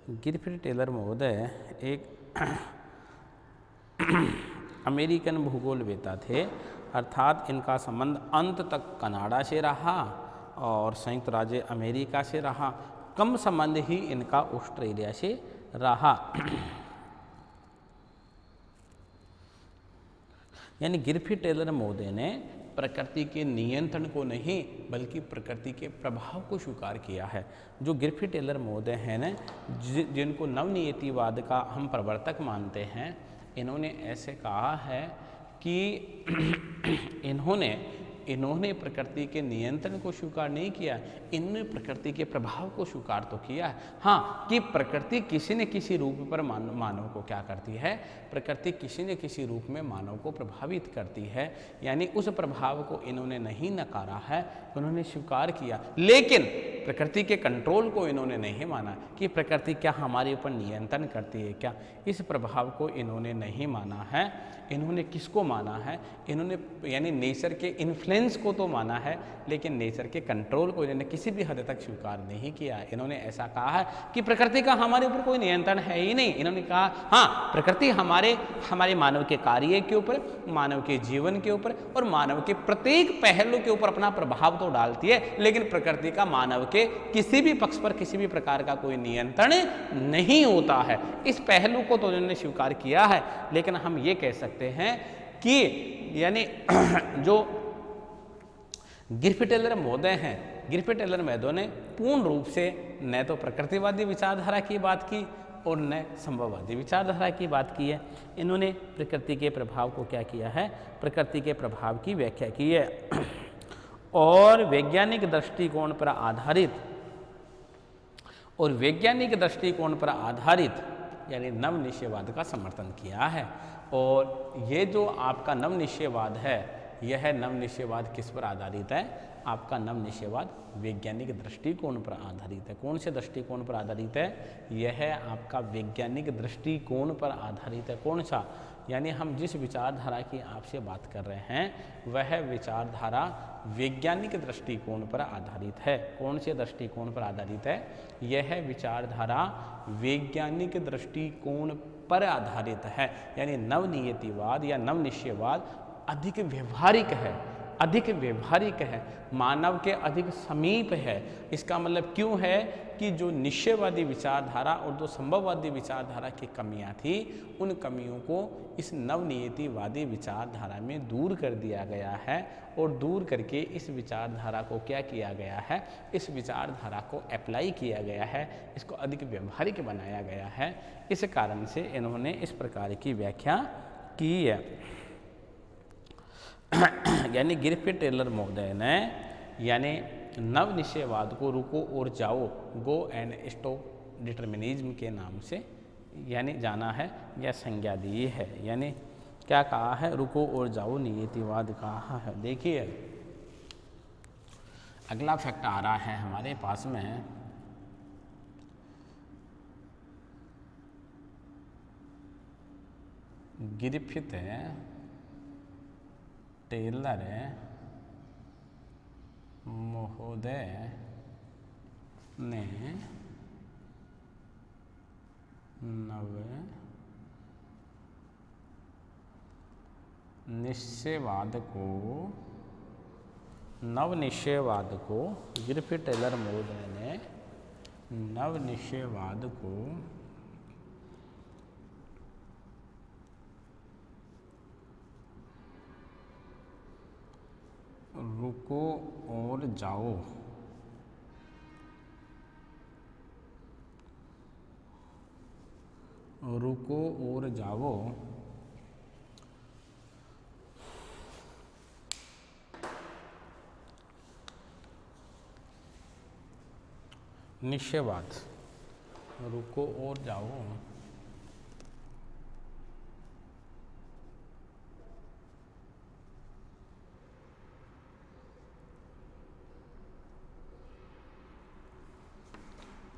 गिरफिट टेलर महोदय एक अमेरिकन भूगोलवेता थे, अर्थात इनका संबंध अंत तक कनाडा से रहा और संयुक्त राज्य अमेरिका से रहा। कम संबंध ही इनका ऑस्ट्रेलिया से रहा। यानी गिरफिट टेलर महोदय ने प्रकृति के नियंत्रण को नहीं बल्कि प्रकृति के प्रभाव को स्वीकार किया है। जो गिरफिट टेलर महोदय हैं न, जिनको नवनियतिवाद का हम प्रवर्तक मानते हैं, इन्होंने ऐसे कहा है कि इन्होंने प्रकृति के नियंत्रण को स्वीकार नहीं किया, इन्होंने प्रकृति के प्रभाव को स्वीकार तो किया है। हाँ, कि प्रकृति किसी न किसी रूप पर मानव को क्या करती है? प्रकृति किसी न किसी रूप में मानव को प्रभावित करती है। यानी उस प्रभाव को इन्होंने नहीं नकारा है, उन्होंने स्वीकार किया, लेकिन प्रकृति के कंट्रोल को इन्होंने नहीं माना कि प्रकृति क्या हमारे ऊपर नियंत्रण करती है क्या। इस प्रभाव को इन्होंने नहीं माना है। इन्होंने किसको माना है? इन्होंने यानी नेचर के इन्फ्लुएंस को तो माना है, लेकिन नेचर के कंट्रोल को इन्होंने किसी भी हद तक स्वीकार नहीं किया। इन्होंने ऐसा कहा है कि प्रकृति का हमारे ऊपर कोई नियंत्रण है ही नहीं। इन्होंने कहा हाँ, प्रकृति हमारे मानव के कार्य के ऊपर, मानव के जीवन के ऊपर और मानव के प्रत्येक पहलू के ऊपर अपना प्रभाव तो डालती है, लेकिन प्रकृति का मानव के किसी भी पक्ष पर किसी भी प्रकार का कोई नियंत्रण नहीं होता है। इस पहलू को तो उन्होंने स्वीकार किया है, लेकिन हम ये कह सकते हैं कि यानी जो गिरफिट टेलर महोदय हैं, गिरफिट टेलर महोदय ने पूर्ण रूप से न तो प्रकृतिवादी विचारधारा की बात की और न संभववादी विचारधारा की बात की है। इन्होंने प्रकृति के प्रभाव को क्या किया है? प्रकृति के प्रभाव की व्याख्या की है और वैज्ञानिक दृष्टिकोण पर आधारित यानी नवनिश्चयवाद का समर्थन किया है। और ये जो आपका नवनिश्चयवाद है, यह नवनिश्चयवाद किस पर आधारित है? आपका नवनिश्चयवाद वैज्ञानिक दृष्टिकोण पर आधारित है। कौन से दृष्टिकोण पर आधारित है? यह आपका वैज्ञानिक दृष्टिकोण पर आधारित है। कौन सा? यानी हम जिस विचारधारा की आपसे बात कर रहे हैं वह विचारधारा वैज्ञानिक दृष्टिकोण पर आधारित है। कौन से दृष्टिकोण पर आधारित है? यह विचारधारा वैज्ञानिक दृष्टिकोण पर आधारित है। यानी नवनियतिवाद या नवनिश्चयवाद अधिक व्यवहारिक है, मानव के अधिक समीप है। इसका मतलब क्यों है कि जो निश्चयवादी विचारधारा और जो संभववादी विचारधारा की कमियां थी, उन कमियों को इस नवनियतिवादी विचारधारा में दूर कर दिया गया है और दूर करके इस विचारधारा को क्या किया गया है? इस विचारधारा को अप्लाई किया गया है, इसको अधिक व्यवहारिक बनाया गया है। इस कारण से इन्होंने इस प्रकार की व्याख्या की है। यानी गिरफिट टेलर महोदय ने यानी नवनिश्चयवाद को रुको और जाओ, गो एंड स्टॉप डिटर्मिनिज्म के नाम से यानी जाना है या संज्ञा दी है। यानी क्या कहा है? रुको और जाओ नियतिवाद कहा है। देखिए अगला फैक्ट आ रहा है हमारे पास में, गिरफिट टेलर महोदय ने नव निश्चयवाद को ग्रिफिथ टेलर मोर्डन ने नव निश्चयवाद को रुको और जाओ निश्चयवाद, रुको और जाओ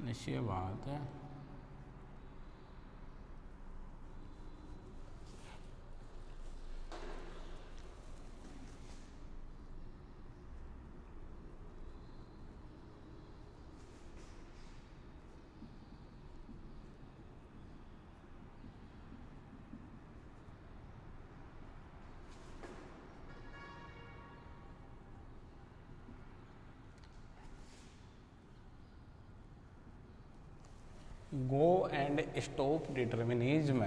निश्चयवाद गो एंड स्टॉप डिटर्मिनिज्म,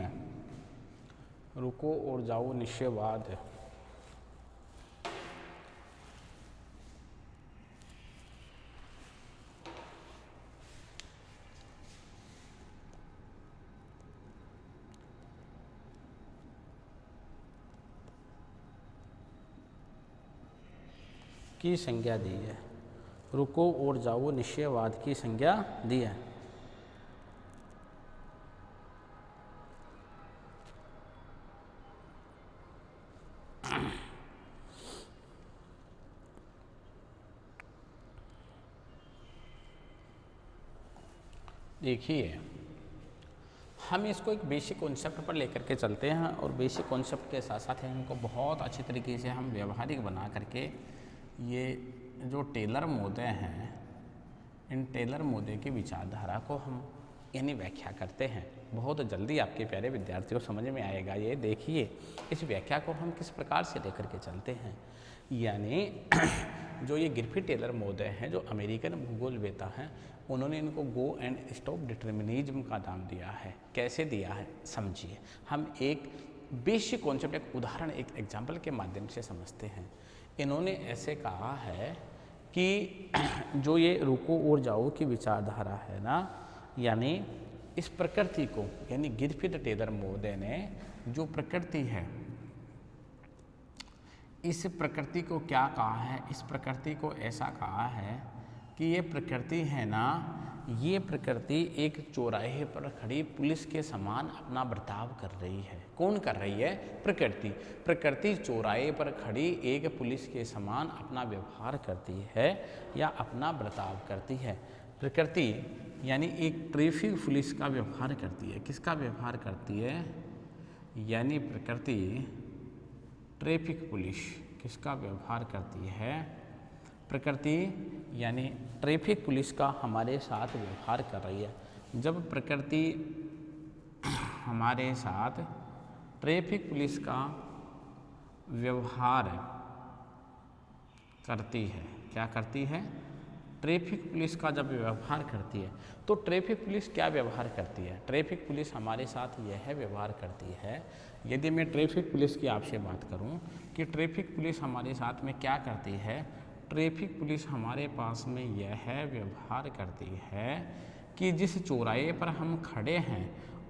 रुको और जाओ निश्चयवाद की संज्ञा दी है। रुको और जाओ निश्चयवाद की संज्ञा दी है। देखिए, हम इसको एक बेसिक कॉन्सेप्ट पर लेकर के चलते हैं और बेसिक कॉन्सेप्ट के साथ साथ इनको बहुत अच्छी तरीके से हम व्यवहारिक बना करके ये जो टेलर मोदे हैं, इन टेलर मोदे की विचारधारा को हम यानी व्याख्या करते हैं। बहुत जल्दी आपके प्यारे विद्यार्थियों को समझ में आएगा। ये देखिए, इस व्याख्या को हम किस प्रकार से लेकर के चलते हैं। यानी जो ये ग्रिफिथ टेलर मोदे हैं, जो अमेरिकन भूगोलवेत्ता हैं, उन्होंने इनको गो एंड स्टॉप डिटर्मिनिज्म का नाम दिया है। कैसे दिया है समझिए। हम एक बेसिक कॉन्सेप्ट, एक उदाहरण, एक एग्जाम्पल के माध्यम से समझते हैं। इन्होंने ऐसे कहा है कि जो ये रुको और जाओ की विचारधारा है ना, यानी इस प्रकृति को, यानी ग्रिफिथ टेलर मोदे ने जो प्रकृति है, इस प्रकृति को क्या कहा है, इस प्रकृति को ऐसा कहा है कि ये प्रकृति है ना, ये प्रकृति एक चौराहे पर खड़ी पुलिस के समान अपना बर्ताव कर रही है। कौन कर रही है? प्रकृति। प्रकृति चौराहे पर खड़ी एक पुलिस के समान अपना व्यवहार करती है या अपना बर्ताव करती है। प्रकृति यानी एक ट्रैफिक पुलिस का व्यवहार करती है। किसका व्यवहार करती है? यानी प्रकृति ट्रैफिक पुलिस किसका व्यवहार करती है? प्रकृति यानी ट्रैफिक पुलिस का हमारे साथ व्यवहार कर रही है। जब प्रकृति हमारे साथ ट्रैफिक पुलिस का व्यवहार करती है, क्या करती है? ट्रैफिक पुलिस का जब व्यवहार करती है, तो ट्रैफिक पुलिस क्या व्यवहार करती है? ट्रैफिक पुलिस हमारे साथ यह व्यवहार करती है, यदि मैं ट्रैफिक पुलिस की आपसे बात करूं कि ट्रैफिक पुलिस हमारे साथ में क्या करती है, ट्रैफिक पुलिस हमारे पास में यह व्यवहार करती है कि जिस चौराहे पर हम खड़े हैं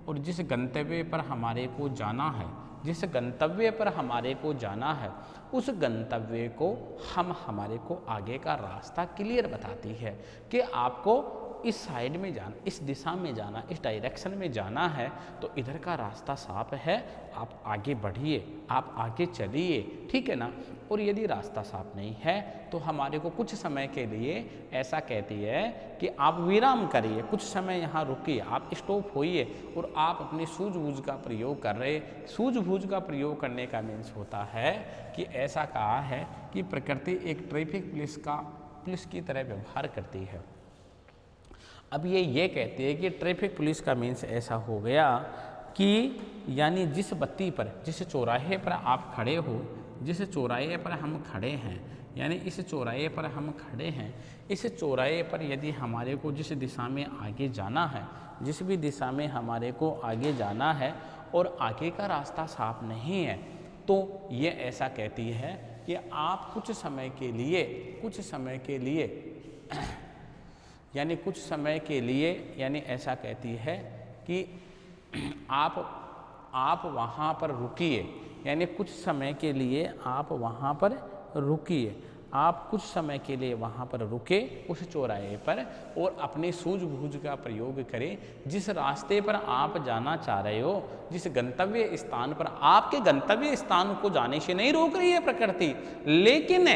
और जिस गंतव्य पर हमारे को जाना है, जिस गंतव्य पर हमारे को जाना है, उस गंतव्य को हमारे को आगे का रास्ता क्लियर बताती है कि आपको इस साइड में जाना, इस दिशा में जाना, इस डायरेक्शन में जाना है, तो इधर का रास्ता साफ है, आप आगे बढ़िए, आप आगे चलिए, ठीक है ना। और यदि रास्ता साफ नहीं है तो हमारे को कुछ समय के लिए ऐसा कहती है कि आप विराम करिए, कुछ समय यहाँ रुकिए, आप स्टॉप होइए और आप अपनी सूझबूझ का प्रयोग कर रहे। सूझबूझ का प्रयोग करने का मीन्स होता है कि ऐसा कहा है कि प्रकृति एक ट्रैफिक पुलिस की तरह व्यवहार करती है। अब ये कहते हैं कि ट्रैफिक पुलिस का मीन्स ऐसा हो गया कि यानी जिस बत्ती पर, जिस चौराहे पर आप खड़े हो, जिस चौराहे पर हम खड़े हैं, यानी इस चौराहे पर हम खड़े हैं, इस चौराहे पर यदि हमारे को जिस दिशा में आगे जाना है, जिस भी दिशा में हमारे को आगे जाना है और आगे का रास्ता साफ नहीं है, तो ये ऐसा कहती है कि आप कुछ समय के लिए यानी कुछ समय के लिए, यानी ऐसा कहती है कि आप वहाँ पर रुकिए, यानी कुछ समय के लिए आप वहाँ पर रुकिए, आप कुछ समय के लिए वहाँ पर रुके उस चौराहे पर और अपनी सूझबूझ का प्रयोग करें। जिस रास्ते पर आप जाना चाह रहे हो, जिस गंतव्य स्थान पर, आपके गंतव्य स्थान को जाने से नहीं रोक रही है प्रकृति, लेकिन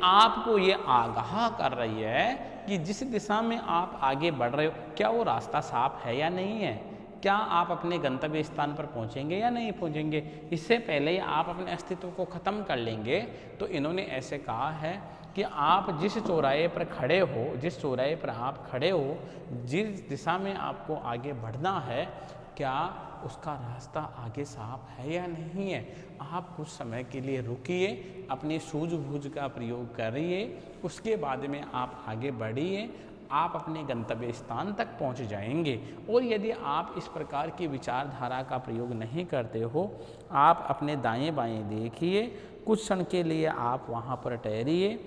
आपको ये आगाह कर रही है कि जिस दिशा में आप आगे बढ़ रहे हो, क्या वो रास्ता साफ है या नहीं है, क्या आप अपने गंतव्य स्थान पर पहुंचेंगे या नहीं पहुंचेंगे। इससे पहले ही आप अपने अस्तित्व को ख़त्म कर लेंगे। तो इन्होंने ऐसे कहा है कि आप जिस चौराहे पर खड़े हो, जिस चौराहे पर आप खड़े हो, जिस दिशा में आपको आगे बढ़ना है, क्या उसका रास्ता आगे साफ है या नहीं है। आप कुछ समय के लिए रुकिए, अपनी सूझबूझ का प्रयोग करिए, उसके बाद में आप आगे बढ़िए, आप अपने गंतव्य स्थान तक पहुंच जाएंगे। और यदि आप इस प्रकार की विचारधारा का प्रयोग नहीं करते हो, आप अपने दाएं बाएं देखिए, कुछ क्षण के लिए आप वहां पर ठहरिए,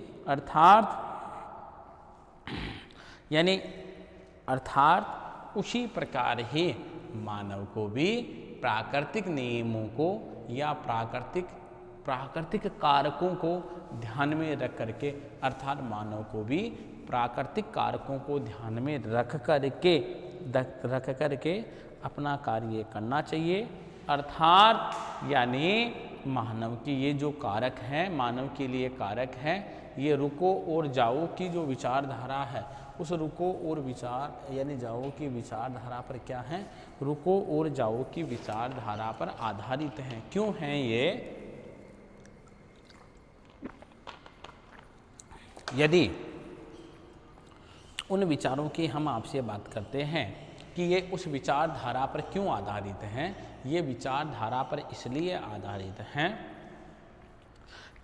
अर्थात उसी प्रकार ही मानव को भी प्राकृतिक नियमों को या प्राकृतिक कारकों को ध्यान में रख करके, अर्थात मानव को भी प्राकृतिक कारकों को ध्यान में रख करके अपना कार्य करना चाहिए। अर्थात यानी मानव की ये जो कारक हैं, मानव के लिए कारक हैं, ये रुको और जाओ की जो विचारधारा है, उस रुको और विचार यानी जाओ की विचारधारा पर क्या है, रुको और जाओ की विचारधारा पर आधारित हैं। क्यों हैं ये? यदि उन विचारों की हम आपसे बात करते हैं कि ये उस विचारधारा पर क्यों आधारित हैं, ये विचारधारा पर इसलिए आधारित हैं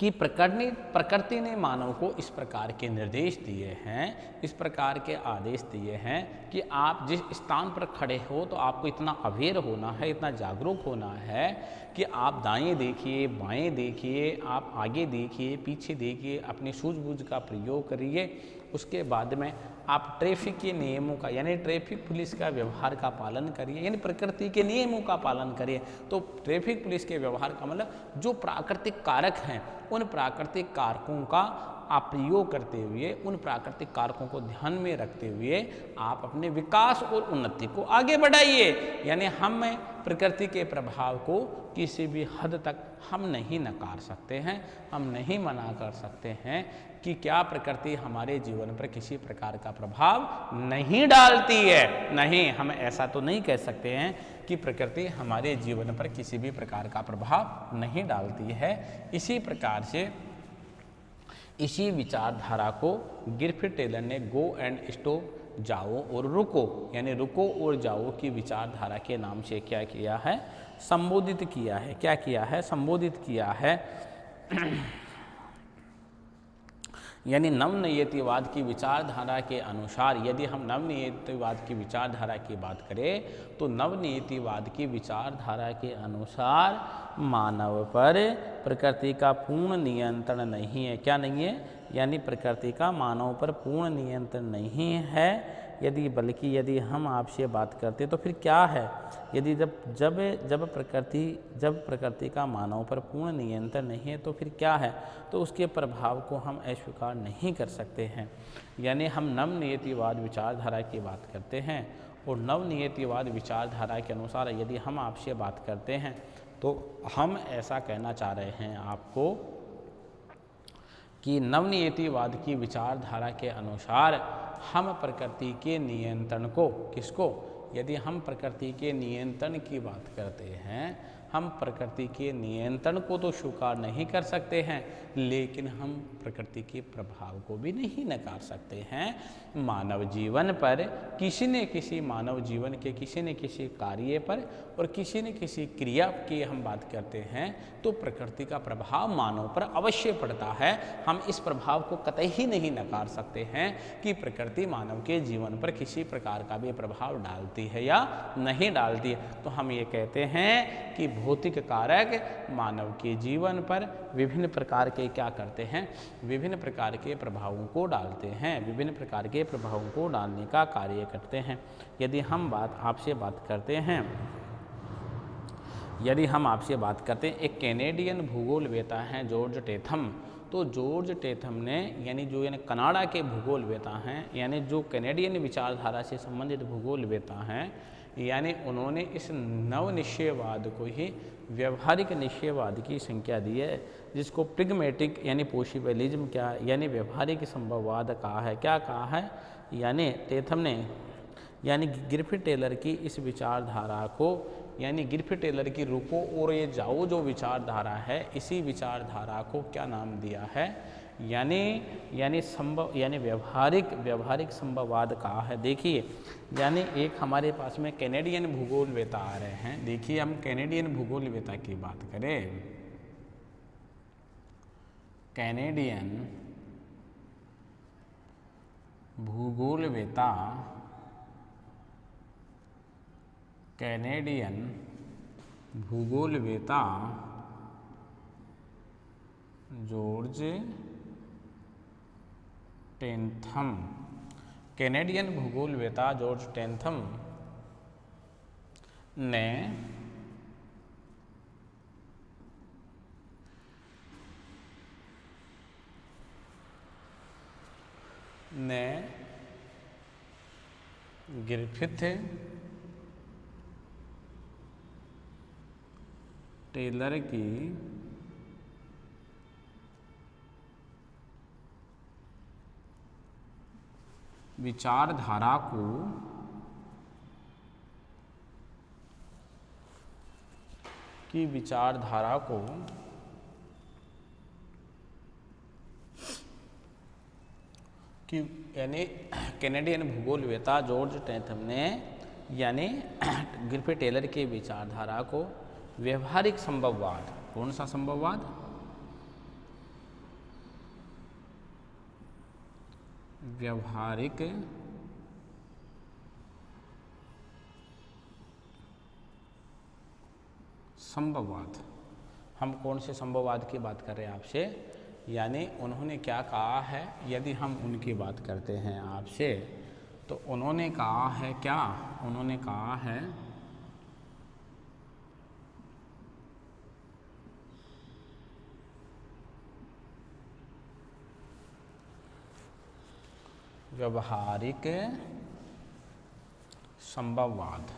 कि प्रकृति ने मानव को इस प्रकार के निर्देश दिए हैं, इस प्रकार के आदेश दिए हैं कि आप जिस स्थान पर खड़े हो तो आपको इतना अवेयर होना है, इतना जागरूक होना है कि आप दाएं देखिए, बाएं देखिए, आप आगे देखिए, पीछे देखिए, अपनी सूझबूझ का प्रयोग करिए। उसके बाद में आप ट्रैफिक के नियमों का यानी ट्रैफिक पुलिस का व्यवहार का पालन करिए, यानी प्रकृति के नियमों का पालन करिए। तो ट्रैफिक पुलिस के व्यवहार का मतलब जो प्राकृतिक कारक हैं, उन प्राकृतिक कारकों का आप प्रयोग करते हुए, उन प्राकृतिक कारकों को ध्यान में रखते हुए आप अपने विकास और उन्नति को आगे बढ़ाइए। यानी हम प्रकृति के प्रभाव को किसी भी हद तक हम नहीं नकार सकते हैं, हम नहीं मना कर सकते हैं कि क्या प्रकृति हमारे जीवन पर किसी प्रकार का प्रभाव नहीं डालती है। नहीं, हम ऐसा तो नहीं कह सकते हैं कि प्रकृति हमारे जीवन पर किसी भी प्रकार का प्रभाव नहीं डालती है। इसी प्रकार से इसी विचारधारा को गिरफिट टेलर ने गो एंड स्टॉप, जाओ और रुको, यानी रुको और जाओ की विचारधारा के नाम से क्या किया है, संबोधित किया है। क्या किया है? संबोधित किया है। यानी नवनियतिवाद की विचारधारा के अनुसार, यदि हम नवनियतिवाद की विचारधारा की बात करें तो नवनियतिवाद की विचारधारा के अनुसार मानव पर प्रकृति का पूर्ण नियंत्रण नहीं है। क्या नहीं है? यानी प्रकृति का मानव पर पूर्ण नियंत्रण नहीं है। यदि हम आपसे बात करते तो फिर क्या है? यदि जब प्रकृति का मानव पर पूर्ण नियंत्रण नहीं है तो फिर क्या है? तो उसके प्रभाव को हम अस्वीकार नहीं कर सकते हैं। यानी हम नवनियतिवाद विचारधारा की बात करते हैं और नवनियतिवाद विचारधारा के अनुसार यदि हम आपसे बात करते हैं तो हम ऐसा कहना चाह रहे हैं आपको कि नवनियतिवाद की विचारधारा के अनुसार हम प्रकृति के नियंत्रण को, किसको? यदि हम प्रकृति के नियंत्रण की बात करते हैं, हम प्रकृति के नियंत्रण को तो स्वीकार नहीं कर सकते हैं, लेकिन हम प्रकृति के प्रभाव को भी नहीं नकार सकते हैं। मानव जीवन पर किसी न किसी मानव जीवन के किसी न किसी कार्य पर और किसी न किसी क्रिया की हम बात करते हैं तो प्रकृति का प्रभाव मानव पर अवश्य पड़ता है। हम इस प्रभाव को कतई ही नहीं नकार सकते हैं कि प्रकृति मानव के जीवन पर किसी प्रकार का भी प्रभाव डालती है या नहीं डालती है। तो हम ये कहते हैं कि भौतिक कारक मानव के जीवन पर विभिन्न प्रकार के क्या करते हैं, विभिन्न प्रकार के प्रभावों को डालते हैं, विभिन्न प्रकार के प्रभावों को डालने का कार्य करते हैं। यदि हम आपसे बात करते हैं, एक कैनेडियन भूगोलवेता हैं जॉर्ज टेथम। तो जॉर्ज टेथम ने यानी कनाडा के भूगोलवेता हैं, यानी जो कैनेडियन विचारधारा से संबंधित भूगोलवेता हैं, यानी उन्होंने इस नव निश्चयवाद को ही व्यवहारिक निश्चयवाद की संख्या दी है, जिसको प्रिग्मेटिक यानी पॉसिबिलिज्म क्या यानी व्यवहारिक संभववाद कहा है। क्या कहा है, यानी टेथम ने यानी ग्रिफिथ टेलर की इस विचारधारा को यानी ग्रिफिथ टेलर की रुको और ये जाओ जो विचारधारा है, इसी विचारधारा को क्या नाम दिया है, यानी व्यवहारिक संभववाद कहा है। देखिए यानी एक हमारे पास में कैनेडियन भूगोलवेता आ रहे हैं। देखिए हम कैनेडियन भूगोलवेता की बात करें, कैनेडियन भूगोलवेता जॉर्ज टेथम, कैनेडियन भूगोलवेता जॉर्ज टेथम ने ग्रिफिथ टेलर की विचारधारा को यानी कैनेडियन भूगोलवेता जॉर्ज टेथम ने यानी ग्रिफिथ टेलर की विचारधारा को व्यवहारिक संभववाद, कौन सा संभववाद, व्यवहारिक संभववाद। हम कौन से संभववाद की बात कर रहे हैं आपसे, यानी उन्होंने क्या कहा है, यदि हम उनकी बात करते हैं आपसे तो उन्होंने कहा है क्या, उन्होंने कहा है व्यवहारिक संभववाद।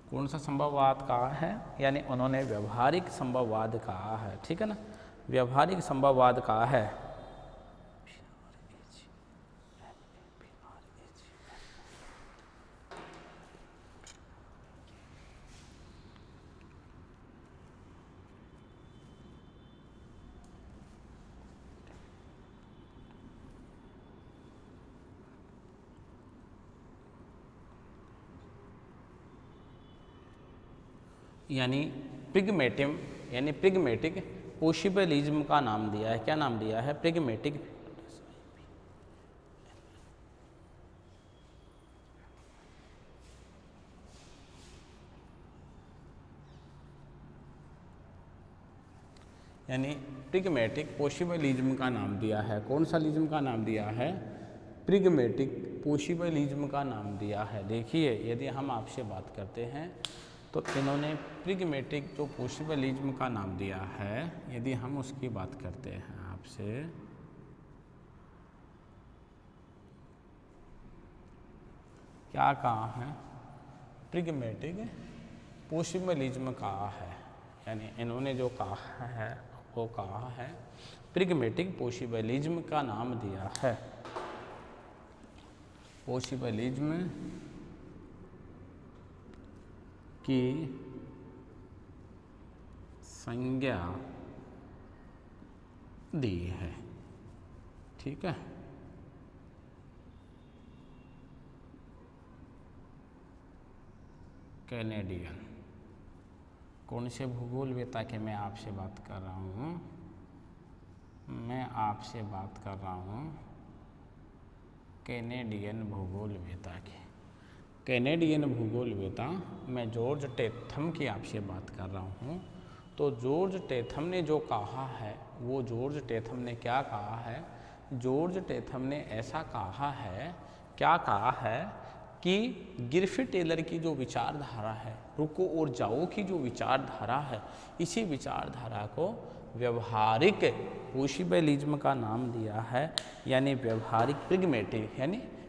कौन सा संभववाद कहा है, यानी उन्होंने व्यवहारिक संभववाद कहा है, ठीक है ना, व्यवहारिक संभववाद कहा है। यानी प्रिग्मेटिक पॉसिबिलिज्म का नाम दिया है। क्या नाम दिया है, प्रिग्मेटिक यानी प्रिग्मेटिक पॉसिबिलिज्म का नाम दिया है। कौन सा लिज्म का नाम दिया है, प्रिग्मेटिक पॉसिबिलिज्म का नाम दिया है। देखिए यदि हम आपसे बात करते हैं तो इन्होंने प्रिग्मेटिक जो पॉसिबिलिज्म का नाम दिया है, यदि हम उसकी बात करते हैं आपसे, क्या कहा है, प्रिग्मेटिक पॉसिबिलिज्म कहा है। यानी इन्होंने जो कहा है वो कहा है प्रिगमेटिक पॉसिबलिज्म का नाम दिया है। पॉसिबलिज्म की संज्ञा दी है। ठीक है, कैनेडियन कौन से भूगोलवेता के मैं आपसे बात कर रहा हूँ? मैं आपसे बात कर रहा हूँ कैनेडियन भूगोलवेता की। कैनेडियन भूगोलवेता मैं जॉर्ज टेथम की आपसे बात कर रहा हूँ। तो जॉर्ज टेथम ने जो कहा है, वो जॉर्ज टेथम ने क्या कहा है? जॉर्ज टेथम ने ऐसा कहा है, क्या कहा है कि गिरफिट टेलर की जो विचारधारा है, रुको और जाओ की जो विचारधारा है, इसी विचारधारा को व्यवहारिक पॉसिबलिज्म का नाम दिया है, यानी व्यवहारिक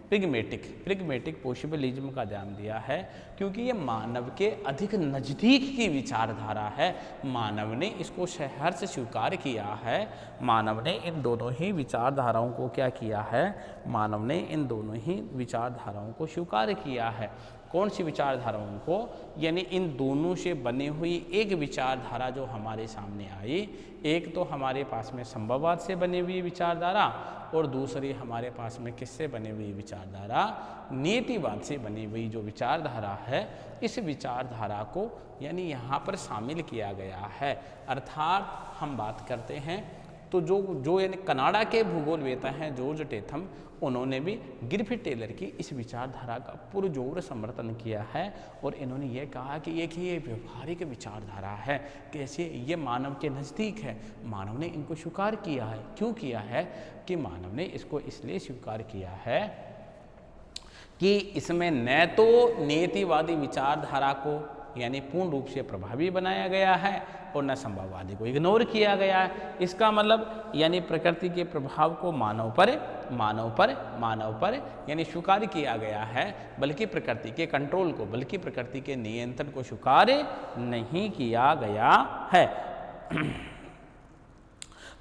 प्रिगमेटिक पॉसिबलिज्म का नाम दिया है, क्योंकि ये मानव के अधिक नज़दीक की विचारधारा है। मानव ने इसको सहर्ष स्वीकार किया है। मानव ने इन दोनों ही विचारधाराओं को क्या किया है? मानव ने इन दोनों ही विचारधाराओं को स्वीकार किया है। कौन सी विचारधाराओं को? यानी इन दोनों से बनी हुई एक विचारधारा जो हमारे सामने आई, एक तो हमारे पास में संभववाद से बनी हुई विचारधारा और दूसरी हमारे पास में किससे बनी हुई विचारधारा? नियतिवाद से बनी हुई जो विचारधारा है, इस विचारधारा को यानी यहाँ पर शामिल किया गया है। अर्थात हम बात करते हैं तो जो यानी कनाडा के भूगोलवेता हैं जॉर्ज टेथम, उन्होंने भी गिरफिट टेलर की इस विचारधारा का पुरजोर समर्थन किया है और इन्होंने ये कहा कि ये व्यवहारिक विचारधारा है, कैसे ये मानव के नज़दीक है। मानव ने इनको स्वीकार किया है। क्यों किया है? कि मानव ने इसको इसलिए स्वीकार किया है कि इसमें न तो नियतिवादी विचारधारा को यानी पूर्ण रूप से प्रभावी बनाया गया है और न संभववादी को इग्नोर किया गया है। इसका मतलब यानी प्रकृति के प्रभाव को मानव पर यानी स्वीकार किया गया है, बल्कि प्रकृति के कंट्रोल को, बल्कि प्रकृति के नियंत्रण को स्वीकार नहीं किया गया है।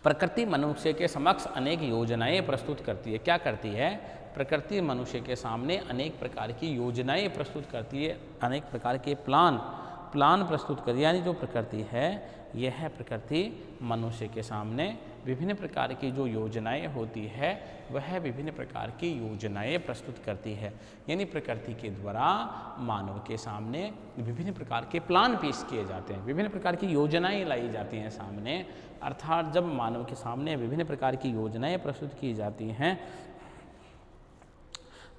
प्रकृति मनुष्य के समक्ष अनेक योजनाएं प्रस्तुत करती है। क्या करती है? प्रकृति मनुष्य के सामने अनेक प्रकार की योजनाएं प्रस्तुत करती है, अनेक प्रकार के प्लान प्रस्तुत करती है। यानी जो प्रकृति है, यह प्रकृति मनुष्य के सामने विभिन्न प्रकार की जो योजनाएं होती है, वह विभिन्न प्रकार की योजनाएं प्रस्तुत करती है। यानी प्रकृति के द्वारा मानव के सामने विभिन्न प्रकार के प्लान पेश किए जाते हैं, विभिन्न प्रकार की योजनाएं लाई जाती हैं सामने। अर्थात जब मानव के सामने विभिन्न प्रकार की योजनाएं प्रस्तुत की जाती हैं,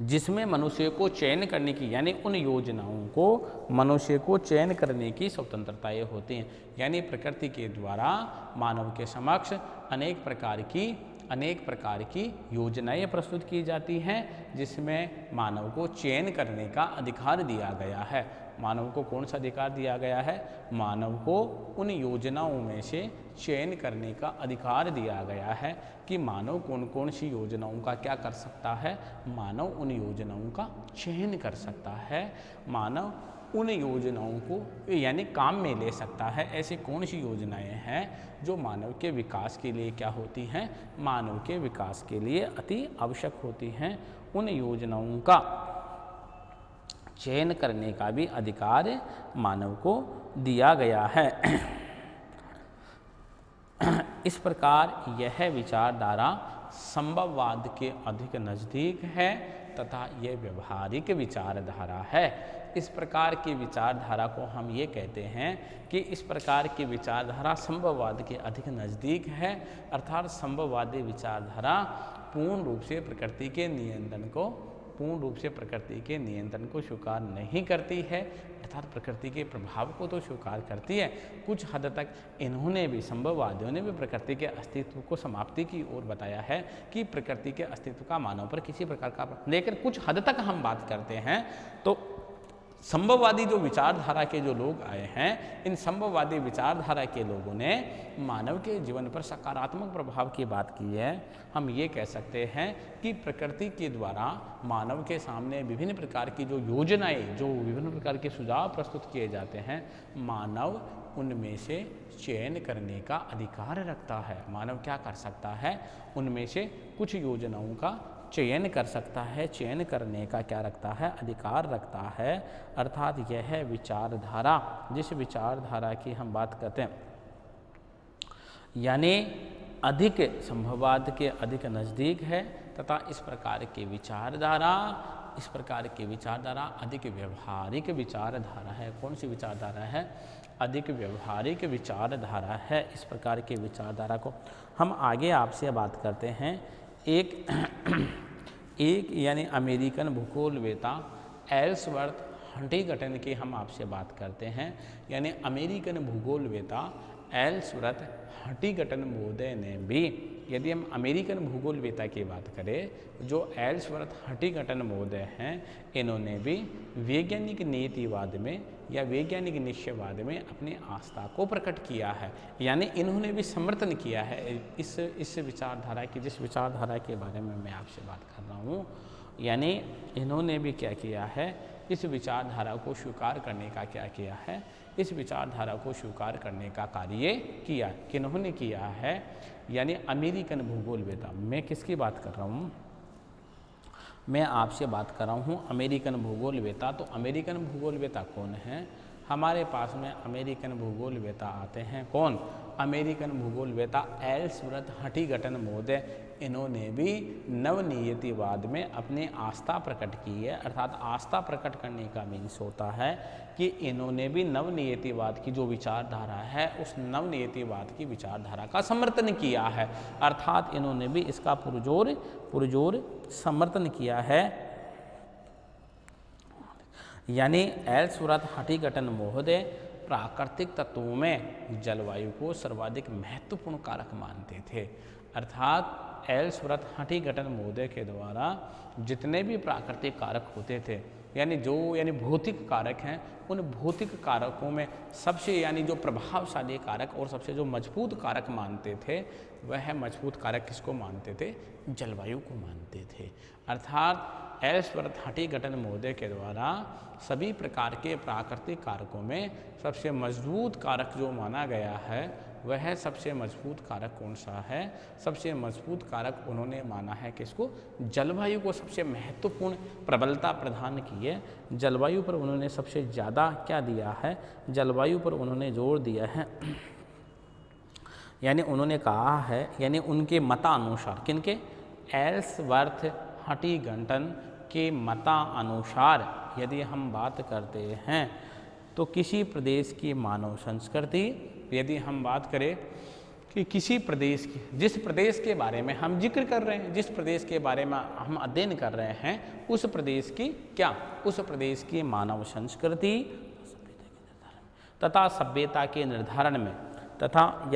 जिसमें मनुष्य को चयन करने की, यानी उन योजनाओं को मनुष्य को चयन करने की स्वतंत्रताएं होती हैं। यानी प्रकृति के द्वारा मानव के समक्ष अनेक प्रकार की योजनाएं प्रस्तुत की जाती हैं, जिसमें मानव को चयन करने का अधिकार दिया गया है। मानव को कौन सा अधिकार दिया गया है? मानव को उन योजनाओं में से चयन करने का अधिकार दिया गया है कि मानव कौन कौन सी योजनाओं का क्या कर सकता है? मानव उन योजनाओं का चयन कर सकता है, मानव उन योजनाओं को यानी काम में ले सकता है। ऐसी कौन सी योजनाएं हैं जो मानव के विकास के लिए क्या होती हैं? मानव के विकास के लिए अति आवश्यक होती हैं। उन योजनाओं का चयन करने का भी अधिकार मानव को दिया गया है। इस प्रकार यह विचारधारा संभववाद के अधिक नज़दीक है तथा यह व्यवहारिक विचारधारा है। इस प्रकार की विचारधारा को हम ये कहते हैं कि इस प्रकार की विचारधारा संभववाद के अधिक नज़दीक है। अर्थात संभववादी विचारधारा पूर्ण रूप से प्रकृति के नियंत्रण को स्वीकार नहीं करती है, अर्थात प्रकृति के प्रभाव को तो स्वीकार करती है। कुछ हद तक इन्होंने भी, संभववादियों ने भी प्रकृति के अस्तित्व को समाप्ति की ओर बताया है कि प्रकृति के अस्तित्व का मानव पर किसी प्रकार का, लेकिन कुछ हद तक हम बात करते हैं तो संभववादी जो विचारधारा के जो लोग आए हैं, इन संभववादी विचारधारा के लोगों ने मानव के जीवन पर सकारात्मक प्रभाव की बात की है। हम ये कह सकते हैं कि प्रकृति के द्वारा मानव के सामने विभिन्न प्रकार की जो योजनाएं, जो विभिन्न प्रकार के सुझाव प्रस्तुत किए जाते हैं, मानव उनमें से चयन करने का अधिकार रखता है। मानव क्या कर सकता है, उनमें से कुछ योजनाओं का चयन कर सकता है, चयन करने का क्या रखता है, अधिकार रखता है। अर्थात यह विचारधारा, जिस विचारधारा की हम बात करते हैं, यानी अधिक संभववाद के अधिक नज़दीक है तथा इस प्रकार की विचारधारा अधिक व्यवहारिक विचारधारा है। कौन सी विचारधारा है, अधिक व्यवहारिक विचारधारा है। इस प्रकार की विचारधारा को हम आगे आपसे बात करते हैं। एक यानी अमेरिकन भूगोलवेता एल्सवर्थ हंटिंगटन की हम आपसे बात करते हैं। यानी अमेरिकन भूगोलवेता एल्सवर्थ हंटिंगटन महोदय ने भी, यदि हम अमेरिकन भूगोलवेता की बात करें, जो एल्सवर्थ हंटिंगटन महोदय हैं, इन्होंने भी वैज्ञानिक नीतिवाद में या वैज्ञानिक निश्चयवाद में अपनी आस्था को प्रकट किया है। यानी इन्होंने भी समर्थन किया है इस विचारधारा की, जिस विचारधारा के बारे में मैं आपसे बात कर रहा हूँ। यानी इन्होंने भी क्या किया है, इस विचारधारा को स्वीकार करने का क्या किया है, इस विचारधारा को स्वीकार करने का कार्य किया। किन्होंने किया है, यानी अमेरिकन भूगोलवेता। मैं किसकी बात कर रहा हूँ, मैं आपसे बात कर रहा हूँ अमेरिकन भूगोलवेता। तो अमेरिकन भूगोलवेता कौन है, हमारे पास में अमेरिकन भूगोलवेता आते हैं कौन, अमेरिकन भूगोलवेता एल्सवर्थ हंटिंगटन महोदय। इन्होंने भी नवनियतिवाद में अपनी आस्था प्रकट की है। अर्थात आस्था प्रकट करने का मीन्स होता है कि इन्होंने भी नवनियतिवाद की जो विचारधारा है, उस नवनियतिवाद की विचारधारा का समर्थन किया है। अर्थात इन्होंने भी इसका पुरजोर समर्थन किया है। यानी एल्सवर्थ हंटिंगटन महोदय प्राकृतिक तत्वों में जलवायु को सर्वाधिक महत्वपूर्ण कारक मानते थे। अर्थात एल्सवर्थ हंटिंगटन महोदय के द्वारा जितने भी प्राकृतिक कारक होते थे, यानी भौतिक कारक हैं, उन भौतिक कारकों में सबसे जो प्रभावशाली कारक और सबसे जो मजबूत कारक मानते थे, वह मजबूत कारक किसको मानते थे, जलवायु को मानते थे। अर्थात एल्सवर्थ हंटिंगटन महोदय के द्वारा सभी प्रकार के प्राकृतिक कारकों में सबसे मजबूत कारक जो माना गया है, वह सबसे मजबूत कारक कौन सा है, सबसे मजबूत कारक उन्होंने माना है किसको, जलवायु को सबसे महत्वपूर्ण प्रबलता प्रदान की है। जलवायु पर उन्होंने सबसे ज़्यादा क्या दिया है, जलवायु पर उन्होंने जोर दिया है। यानी उन्होंने कहा है, यानी उनके मतानुसार, किनके, एल्सवर्थ हंटिंगटन के मतानुसार यदि हम बात करते हैं तो किसी प्रदेश की मानव संस्कृति, यदि हम बात करें कि किसी प्रदेश की, जिस प्रदेश के बारे में हम जिक्र कर रहे हैं, जिस प्रदेश के बारे में हम अध्ययन कर रहे हैं, उस प्रदेश की क्या, उस प्रदेश की मानव संस्कृति तथा सभ्यता के निर्धारण में, तथा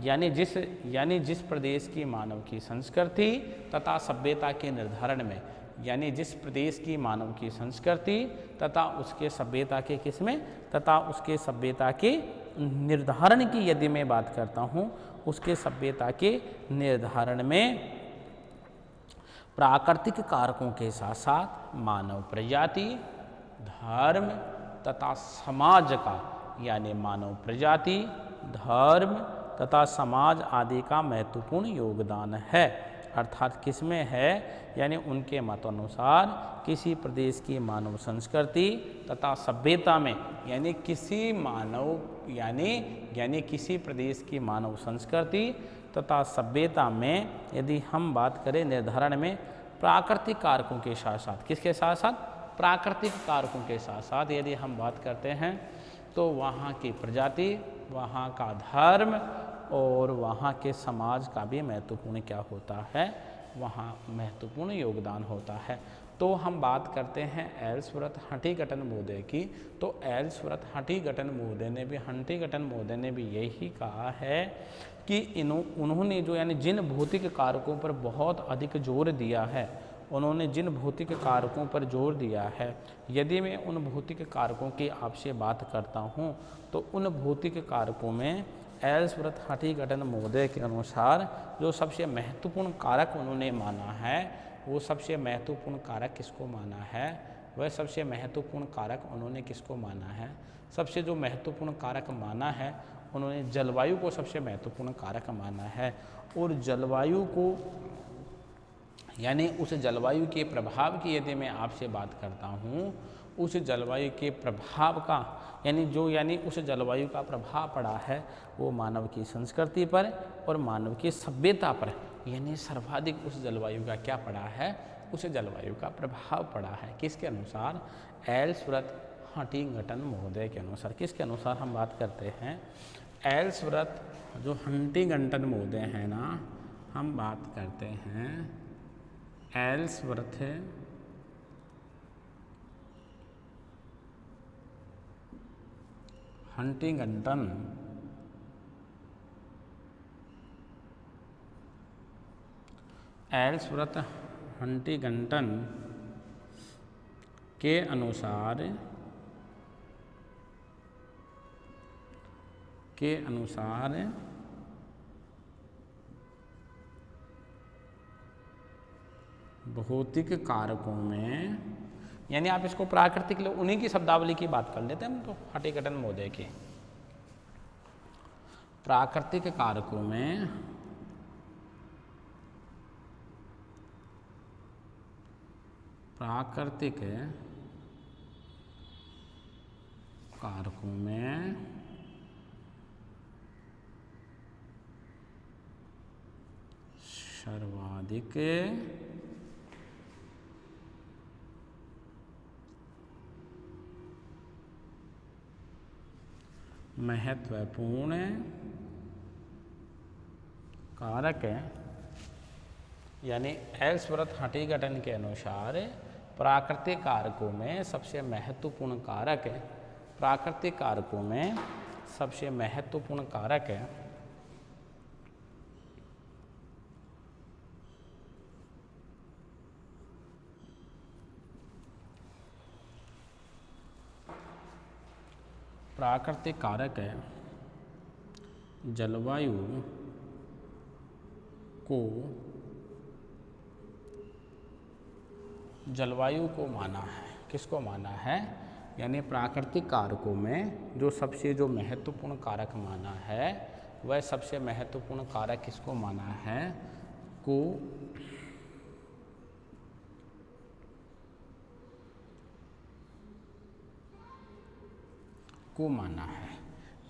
यानी जिस प्रदेश की मानव की संस्कृति तथा सभ्यता के निर्धारण में, यानी जिस प्रदेश की मानव की संस्कृति तथा उसके सभ्यता के किसमें, तथा उसके सभ्यता के निर्धारण की यदि मैं बात करता हूँ, उसके सभ्यता के निर्धारण में प्राकृतिक कारकों के साथ साथ मानव प्रजाति, धर्म तथा समाज का, यानी मानव प्रजाति, धर्म तथा समाज आदि का महत्वपूर्ण योगदान है। अर्थात किसमें है, यानी उनके मतानुसार किसी प्रदेश की मानव संस्कृति तथा सभ्यता में, यानी किसी मानव यानी किसी प्रदेश की मानव संस्कृति तथा सभ्यता में यदि हम बात करें निर्धारण में, प्राकृतिक कारकों के साथ साथ, किसके साथ साथ, प्राकृतिक कारकों के साथ साथ यदि हम बात करते हैं तो वहाँ की प्रजाति, वहाँ का धर्म और वहाँ के समाज का भी महत्वपूर्ण क्या होता है, वहाँ महत्वपूर्ण योगदान होता है। तो हम बात करते हैं एल्सवर्थ हंटिंगटन महोदय की। तो एल्सवर्थ हंटिंगटन महोदय ने भी यही कहा है कि उन्होंने जो जिन भौतिक कारकों पर बहुत अधिक जोर दिया है, उन्होंने जिन भौतिक कारकों पर जोर दिया है, यदि मैं उन भौतिक कारकों की आपसे बात करता हूँ तो उन भौतिक कारकों में एल्सवर्थ हंटिंगटन महोदय के अनुसार जो सबसे महत्वपूर्ण कारक उन्होंने माना है, वो सबसे महत्वपूर्ण कारक किसको माना है, वह सबसे महत्वपूर्ण कारक उन्होंने किसको माना है? सबसे जो महत्वपूर्ण कारक माना है उन्होंने जलवायु को सबसे महत्वपूर्ण कारक माना है। और जलवायु को यानी उस जलवायु के प्रभाव की यदि मैं आपसे बात करता हूँ, उस जलवायु के प्रभाव का यानी उस जलवायु का प्रभाव पड़ा है वो मानव की संस्कृति पर और मानव की सभ्यता पर, यानी सर्वाधिक उस जलवायु का क्या पड़ा है? उस जलवायु का प्रभाव पड़ा है। किसके अनुसार? एल्सवर्थ हंटिंगटन महोदय के अनुसार। किसके अनुसार हम बात करते हैं? एल्सवर्थ जो हंटिंगटन महोदय हैं ना, हम बात करते हैं एल्सवर्थ हंटिंगटन हंटिंगटन के अनुसार भौतिक कारकों में, यानी आप इसको प्राकृतिक उन्हीं की शब्दावली की बात कर लेते हैं हम तो, हंटिंगटन महोदय के प्राकृतिक कारकों में सर्वाधिक महत्वपूर्ण कारक है, यानी एल्सवर्थ हंटिंगटन के अनुसार प्राकृतिक कारकों में सबसे महत्वपूर्ण कारक है, प्राकृतिक कारकों में सबसे महत्वपूर्ण कारक है जलवायु को माना है। किसको माना है? यानी प्राकृतिक कारकों में जो सबसे जो महत्वपूर्ण कारक माना है, वह सबसे महत्वपूर्ण कारक किसको माना है? को माना है।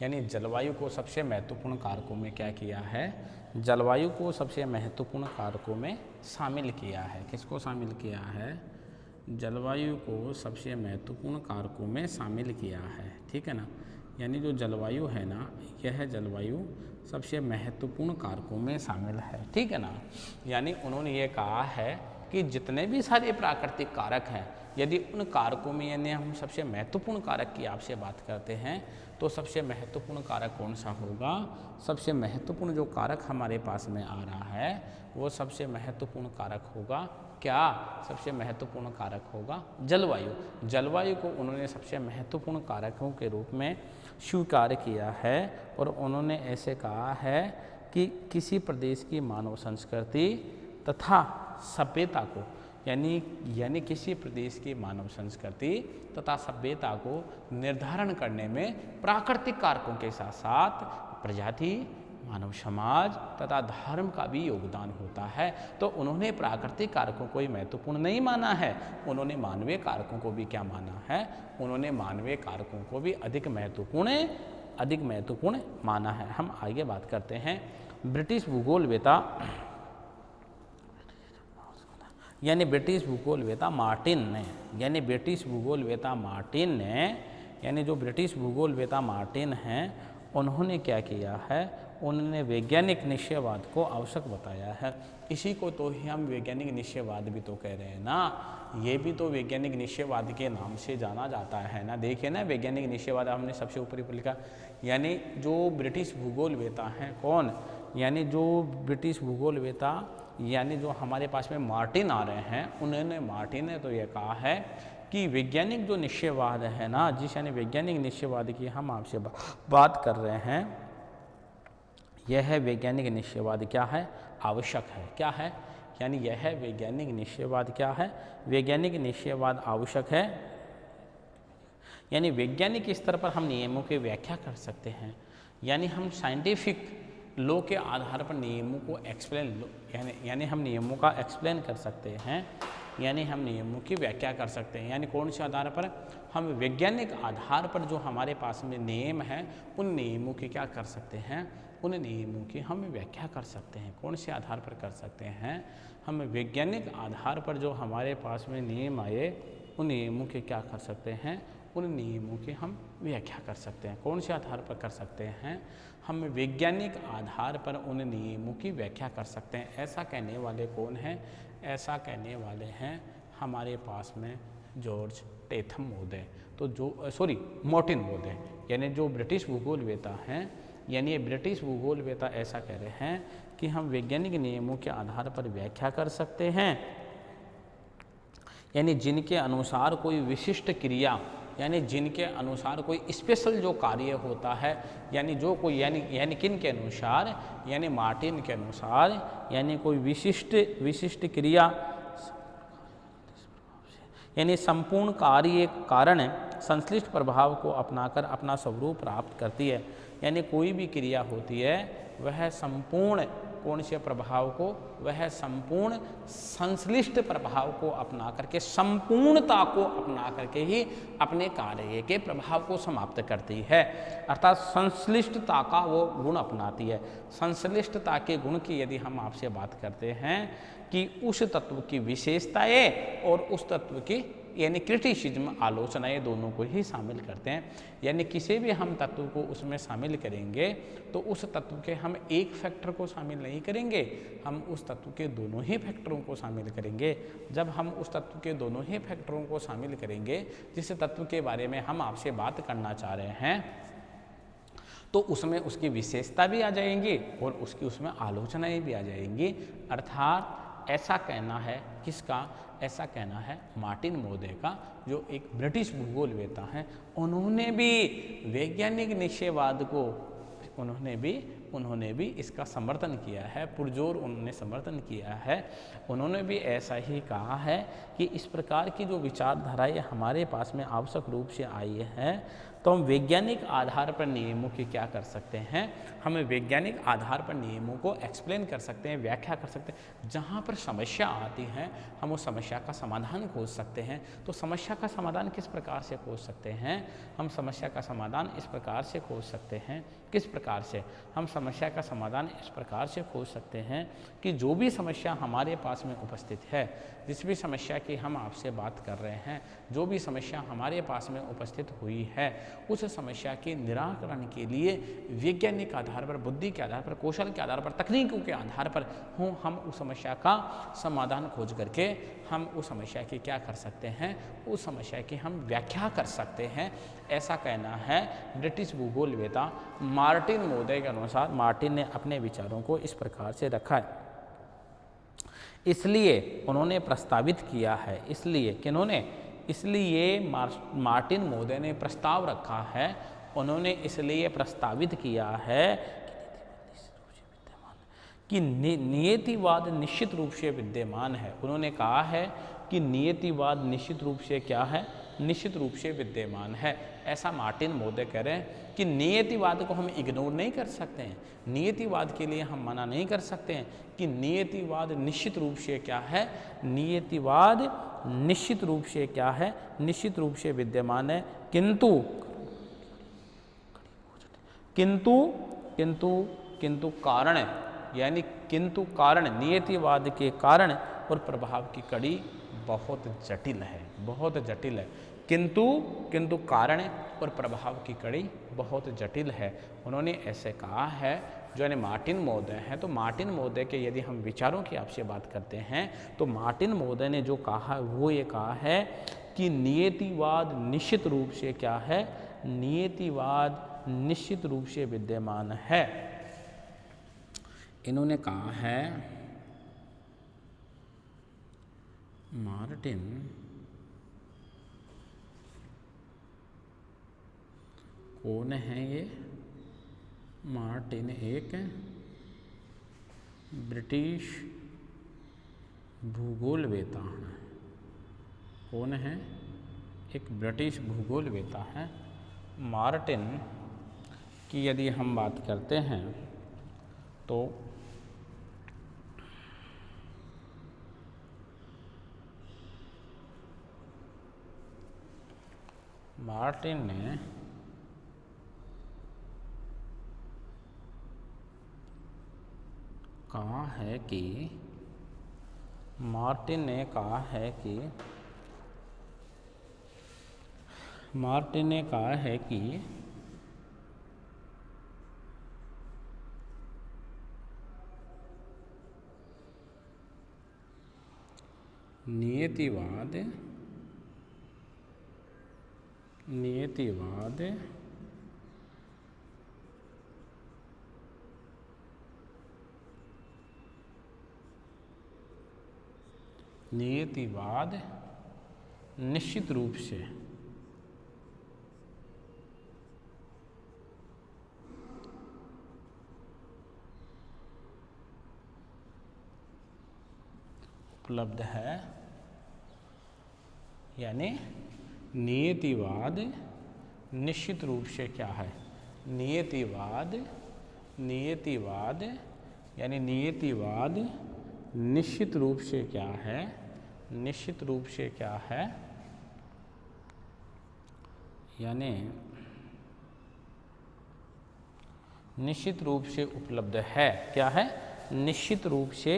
यानी जलवायु को सबसे महत्वपूर्ण कारकों में क्या किया है? जलवायु को सबसे महत्वपूर्ण कारकों में शामिल किया है। किसको शामिल किया है? जलवायु को सबसे महत्वपूर्ण कारकों में शामिल किया है। ठीक है ना? यानी जो जलवायु है ना, यह जलवायु सबसे महत्वपूर्ण कारकों में शामिल है। ठीक है ना? यानी उन्होंने ये कहा है कि जितने भी सारे प्राकृतिक कारक हैं, यदि उन कारकों में यानी हम सबसे महत्वपूर्ण कारक की आपसे बात करते हैं तो सबसे महत्वपूर्ण कारक कौन सा होगा? सबसे महत्वपूर्ण जो कारक हमारे पास में आ रहा है वो सबसे महत्वपूर्ण कारक होगा क्या? सबसे महत्वपूर्ण कारक होगा जलवायु। जलवायु को उन्होंने सबसे महत्वपूर्ण कारकों के रूप में स्वीकार किया है और उन्होंने ऐसे कहा है कि किसी प्रदेश की मानव संस्कृति तथा सभ्यता को यानी किसी प्रदेश की मानव संस्कृति तथा सभ्यता को निर्धारण करने में प्राकृतिक कारकों के साथ साथ प्रजाति, मानव समाज तथा धर्म का भी योगदान होता है। तो उन्होंने प्राकृतिक कारकों को ही महत्वपूर्ण नहीं माना है, उन्होंने मानवीय कारकों को भी क्या माना है? उन्होंने मानवीय कारकों को भी अधिक महत्वपूर्ण माना है। हम आगे बात करते हैं। ब्रिटिश भूगोलवेता ब्रिटिश भूगोलवेता मार्टिन हैं, उन्होंने क्या किया है? उन्होंने वैज्ञानिक निश्चयवाद को आवश्यक बताया है। इसी को तो ही हम वैज्ञानिक निश्चयवाद भी तो कह रहे हैं ना, ये भी तो वैज्ञानिक निश्चयवाद के नाम से जाना जाता है ना। देखिए ना, वैज्ञानिक निश्चयवाद हमने सबसे ऊपरी पर लिखा, यानी जो ब्रिटिश भूगोलवेता हैं कौन? यानी जो ब्रिटिश भूगोलवेता यानी जो हमारे पास में मार्टिन आ रहे हैं, मार्टिन ने तो ये कहा है कि वैज्ञानिक जो निश्चयवाद है ना, यानी वैज्ञानिक निश्चयवाद की हम आपसे बात कर रहे हैं, यह है वैज्ञानिक निश्चयवाद क्या है? आवश्यक है। क्या है? यानी यह वैज्ञानिक निश्चयवाद क्या है? वैज्ञानिक निश्चयवाद आवश्यक है, यानी वैज्ञानिक स्तर पर हम नियमों की व्याख्या कर सकते हैं, यानी हम साइंटिफिक लॉ के आधार पर नियमों को एक्सप्लेन यानी हम नियमों का एक्सप्लेन कर सकते हैं, यानी हम नियमों की व्याख्या कर सकते हैं। यानी कौन से आधार पर? हम वैज्ञानिक आधार पर जो हमारे पास में नियम हैं उन नियमों की क्या कर सकते हैं? उन नियमों की हम व्याख्या कर सकते हैं। कौन से आधार पर कर सकते हैं? हम वैज्ञानिक आधार पर जो हमारे पास में नियम आए उन नियमों की क्या कर सकते हैं? उन नियमों की हम व्याख्या कर सकते हैं। कौन से आधार पर कर सकते हैं? हम वैज्ञानिक आधार पर उन नियमों की व्याख्या कर सकते हैं। ऐसा कहने वाले कौन हैं? ऐसा कहने वाले हैं हमारे पास में जॉर्ज टेथम महोदय, मॉर्टिन महोदय, यानी जो ब्रिटिश भूगोलवेता हैं, यानी ये ब्रिटिश भूगोलवेता ऐसा कह रहे हैं कि हम वैज्ञानिक नियमों के आधार पर व्याख्या कर सकते हैं, यानी जिनके अनुसार कोई विशिष्ट क्रिया, यानी जिनके अनुसार कोई स्पेशल जो कार्य होता है, यानी जो कोई यानी किन के अनुसार, यानी मार्टिन के अनुसार, यानी कोई विशिष्ट क्रिया, यानी संपूर्ण कार्य कारण संश्लिष्ट प्रभाव को अपनाकर अपना स्वरूप प्राप्त करती है। यानी कोई भी क्रिया होती है वह संपूर्ण कौन से प्रभाव को? वह संपूर्ण संश्लिष्ट प्रभाव को अपना करके, संपूर्णता को अपना करके ही अपने कार्य के प्रभाव को समाप्त करती है, अर्थात संश्लिष्टता का वो गुण अपनाती है। संश्लिष्टता के गुण की यदि हम आपसे बात करते हैं कि उस तत्व की विशेषताएं और उस तत्व की यानी क्रिटिसिज्म, आलोचनाएं दोनों को ही शामिल करते हैं। यानी किसी भी हम तत्व को उसमें शामिल करेंगे तो उस तत्व के हम एक फैक्टर को शामिल नहीं करेंगे, हम उस तत्व के दोनों ही फैक्टरों को शामिल करेंगे। जब हम उस तत्व के दोनों ही फैक्टरों को शामिल करेंगे, जिस तत्व के बारे में हम आपसे बात करना चाह रहे हैं, तो उसमें उसकी विशेषता भी आ जाएंगी और उसमें आलोचनाएं भी आ जाएंगी। अर्थात ऐसा कहना है किसका? ऐसा कहना है मार्टिन महोदय का, जो एक ब्रिटिश भूगोलवेता हैं। उन्होंने भी वैज्ञानिक निश्चयवाद को उन्होंने भी इसका समर्थन किया है, पुरजोर उन्होंने समर्थन किया है। उन्होंने भी ऐसा ही कहा है कि इस प्रकार की जो विचारधाराएं हमारे पास में आवश्यक रूप से आई है, तो हम वैज्ञानिक आधार पर नियमों की क्या कर सकते हैं? हम वैज्ञानिक आधार पर नियमों को एक्सप्लेन कर सकते हैं, व्याख्या कर सकते हैं। जहाँ पर समस्या आती है हम उस समस्या का समाधान खोज सकते हैं। तो समस्या का समाधान किस प्रकार से खोज सकते हैं? हम समस्या का समाधान इस प्रकार से खोज सकते हैं। किस प्रकार से? हम समस्या का समाधान इस प्रकार से खोज सकते हैं कि जो भी समस्या हमारे पास में उपस्थित है, जिस भी समस्या की हम आपसे बात कर रहे हैं, जो भी समस्या हमारे पास में उपस्थित हुई है, उस समस्या के निराकरण के लिए वैज्ञानिक आधार पर, बुद्धि के आधार पर, कौशल के आधार पर, तकनीकों के आधार पर हम उस समस्या का समाधान खोज करके हम उस समस्या की क्या कर सकते हैं? उस समस्या की हम व्याख्या कर सकते हैं। ऐसा कहना है ब्रिटिश भूगोलवेता मार्टिन महोदय के अनुसार। मार्टिन ने अपने विचारों को इस प्रकार से रखा है, इसलिए उन्होंने प्रस्तावित किया है, इसलिए मार्टिन महोदय ने प्रस्ताव रखा है, उन्होंने इसलिए प्रस्तावित किया है कि नियतिवाद निश्चित रूप से विद्यमान है। उन्होंने कहा है कि नियतिवाद निश्चित रूप से क्या है? निश्चित रूप से विद्यमान है। ऐसा मार्टिन महोदय कह रहे हैं कि नियतिवाद को हम इग्नोर नहीं कर सकते हैं, नियतिवाद के लिए हम मना नहीं कर सकते हैं कि नियतिवाद निश्चित रूप से क्या है? नियतिवाद निश्चित रूप से क्या है? निश्चित रूप से विद्यमान है, किंतु कारण, यानी किंतु कारण, नियतिवाद के कारण और प्रभाव की कड़ी बहुत जटिल है, बहुत जटिल है। किंतु कारण और प्रभाव की कड़ी बहुत जटिल है। उन्होंने ऐसे कहा है, जो यानी मार्टिन महोदय हैं। तो मार्टिन महोदय के यदि हम विचारों की आपसे बात करते हैं, तो मार्टिन महोदय ने जो कहा वो ये कहा है कि नियतिवाद निश्चित रूप से क्या है? नियतिवाद निश्चित रूप से विद्यमान है। इन्होंने कहा है, मार्टिन कौन है ये? मार्टिन एक ब्रिटिश भूगोलवेता हैं। कौन है? एक ब्रिटिश भूगोलवेता है मार्टिन की यदि हम बात करते हैं तो मार्टिन ने कहा है कि नियतिवाद निश्चित रूप से उपलब्ध है, यानी नियतिवाद निश्चित रूप से क्या है? नियतिवाद यानी नियतिवाद निश्चित रूप से क्या है? निश्चित रूप से क्या है? यानी निश्चित रूप से उपलब्ध है। क्या है? निश्चित रूप से,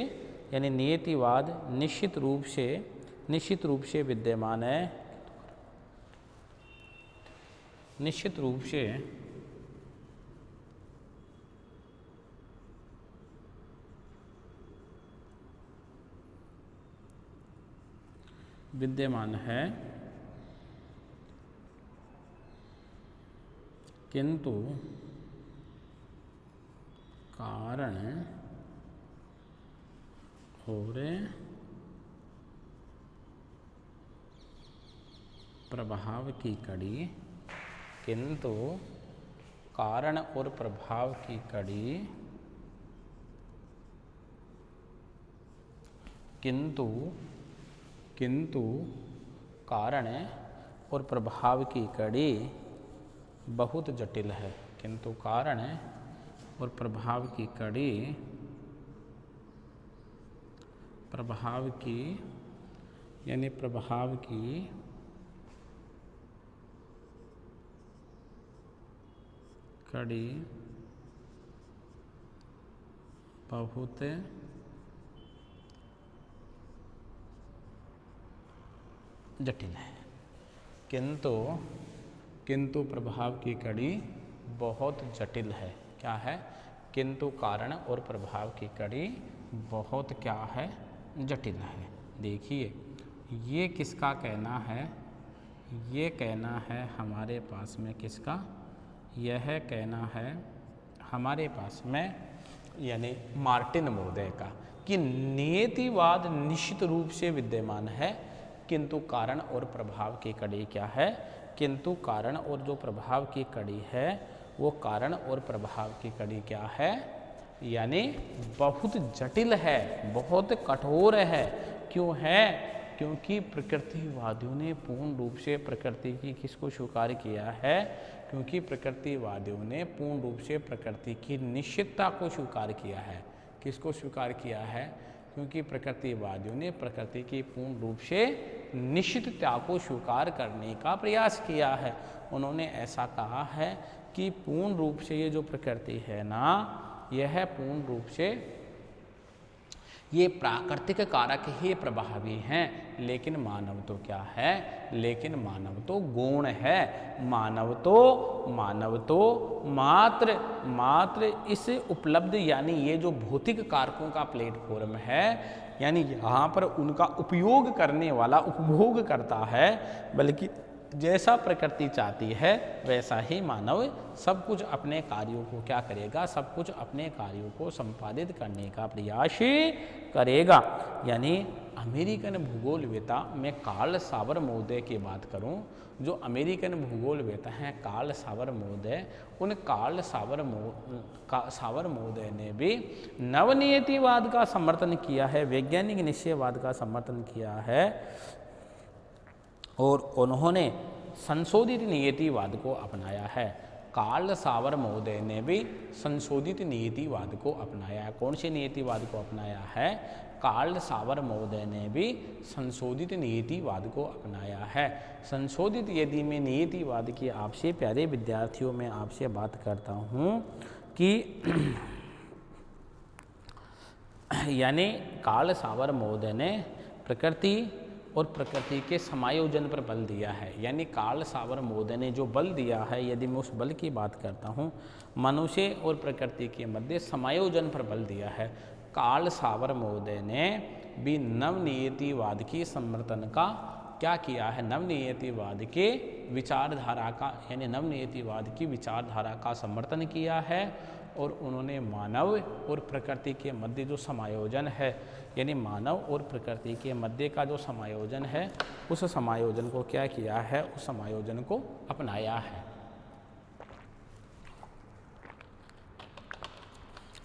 यानी नियतिवाद निश्चित रूप से विद्यमान है, निश्चित रूप से विद्यमान है, किंतु कारण और प्रभाव की कड़ी, किंतु कारण और प्रभाव की कड़ी, किंतु कारण और प्रभाव की कड़ी बहुत जटिल है। किंतु कारण और प्रभाव की कड़ी, प्रभाव की यानी प्रभाव की कड़ी बहुत जटिल है। किंतु प्रभाव की कड़ी बहुत जटिल है। क्या है? किंतु कारण और प्रभाव की कड़ी बहुत क्या है? जटिल है। देखिए, ये किसका कहना है? ये कहना है हमारे पास में किसका? यह कहना है हमारे पास में यानी मार्टिन महोदय का कि नियतिवाद निश्चित रूप से विद्यमान है, किंतु कारण और प्रभाव की कड़ी क्या है? किंतु कारण और जो प्रभाव की कड़ी है वो कारण और प्रभाव की कड़ी क्या है? यानी बहुत जटिल है, बहुत कठोर है। क्यों है? क्योंकि प्रकृतिवादियों ने पूर्ण रूप से प्रकृति की किसको स्वीकार किया है? क्योंकि प्रकृतिवादियों ने पूर्ण रूप से प्रकृति की निश्चितता को स्वीकार किया है। किसको स्वीकार किया है? क्योंकि प्रकृतिवादियों ने प्रकृति की पूर्ण रूप से निश्चितता को स्वीकार करने का प्रयास किया है। उन्होंने ऐसा कहा है कि पूर्ण रूप से ये जो प्रकृति है ना, यह पूर्ण रूप से ये प्राकृतिक कारक ही प्रभावी हैं, लेकिन मानव तो क्या है? लेकिन मानव तो गौण है। मानव तो मात्र इस उपलब्ध यानी ये जो भौतिक कारकों का प्लेटफॉर्म है, यानी यहाँ पर उनका उपयोग करने वाला उपभोग करता है, बल्कि जैसा प्रकृति चाहती है वैसा ही मानव सब कुछ अपने कार्यों को क्या करेगा, सब कुछ अपने कार्यों को संपादित करने का प्रयास करेगा। यानी अमेरिकन भूगोलवेता में कार्ल सावर महोदय की बात करूं, जो अमेरिकन भूगोलवेता हैं कार्ल सावर महोदय, उन कार्ल सावर महोदय ने भी नवनियतिवाद का समर्थन किया है, वैज्ञानिक निश्चयवाद का समर्थन किया है और उन्होंने संशोधित नियतिवाद को अपनाया है। कार्ल सावर महोदय ने भी संशोधित नियतिवाद को अपनाया है। कौन से नियतिवाद को अपनाया है? कार्ल सावर महोदय ने भी संशोधित नियतिवाद को अपनाया है। संशोधित यदि मैं नियतिवाद की आपसे प्यारे विद्यार्थियों में आपसे बात करता हूँ कि यानी कार्ल सावर महोदय ने प्रकृति और प्रकृति के समायोजन पर बल दिया है। यानी कार्ल सावर महोदय ने जो बल दिया है, यदि मैं उस बल की बात करता हूँ, मनुष्य और प्रकृति के मध्य समायोजन पर बल दिया है। कार्ल सावर महोदय ने भी नवनियतिवाद की समर्थन का क्या किया है, नवनियतिवाद के विचारधारा का, यानी नवनियतिवाद की विचारधारा का समर्थन किया है और उन्होंने मानव और प्रकृति के मध्य जो समायोजन है, यानी मानव और प्रकृति के मध्य का जो समायोजन है, उस समायोजन को क्या किया है, उस समायोजन को अपनाया है।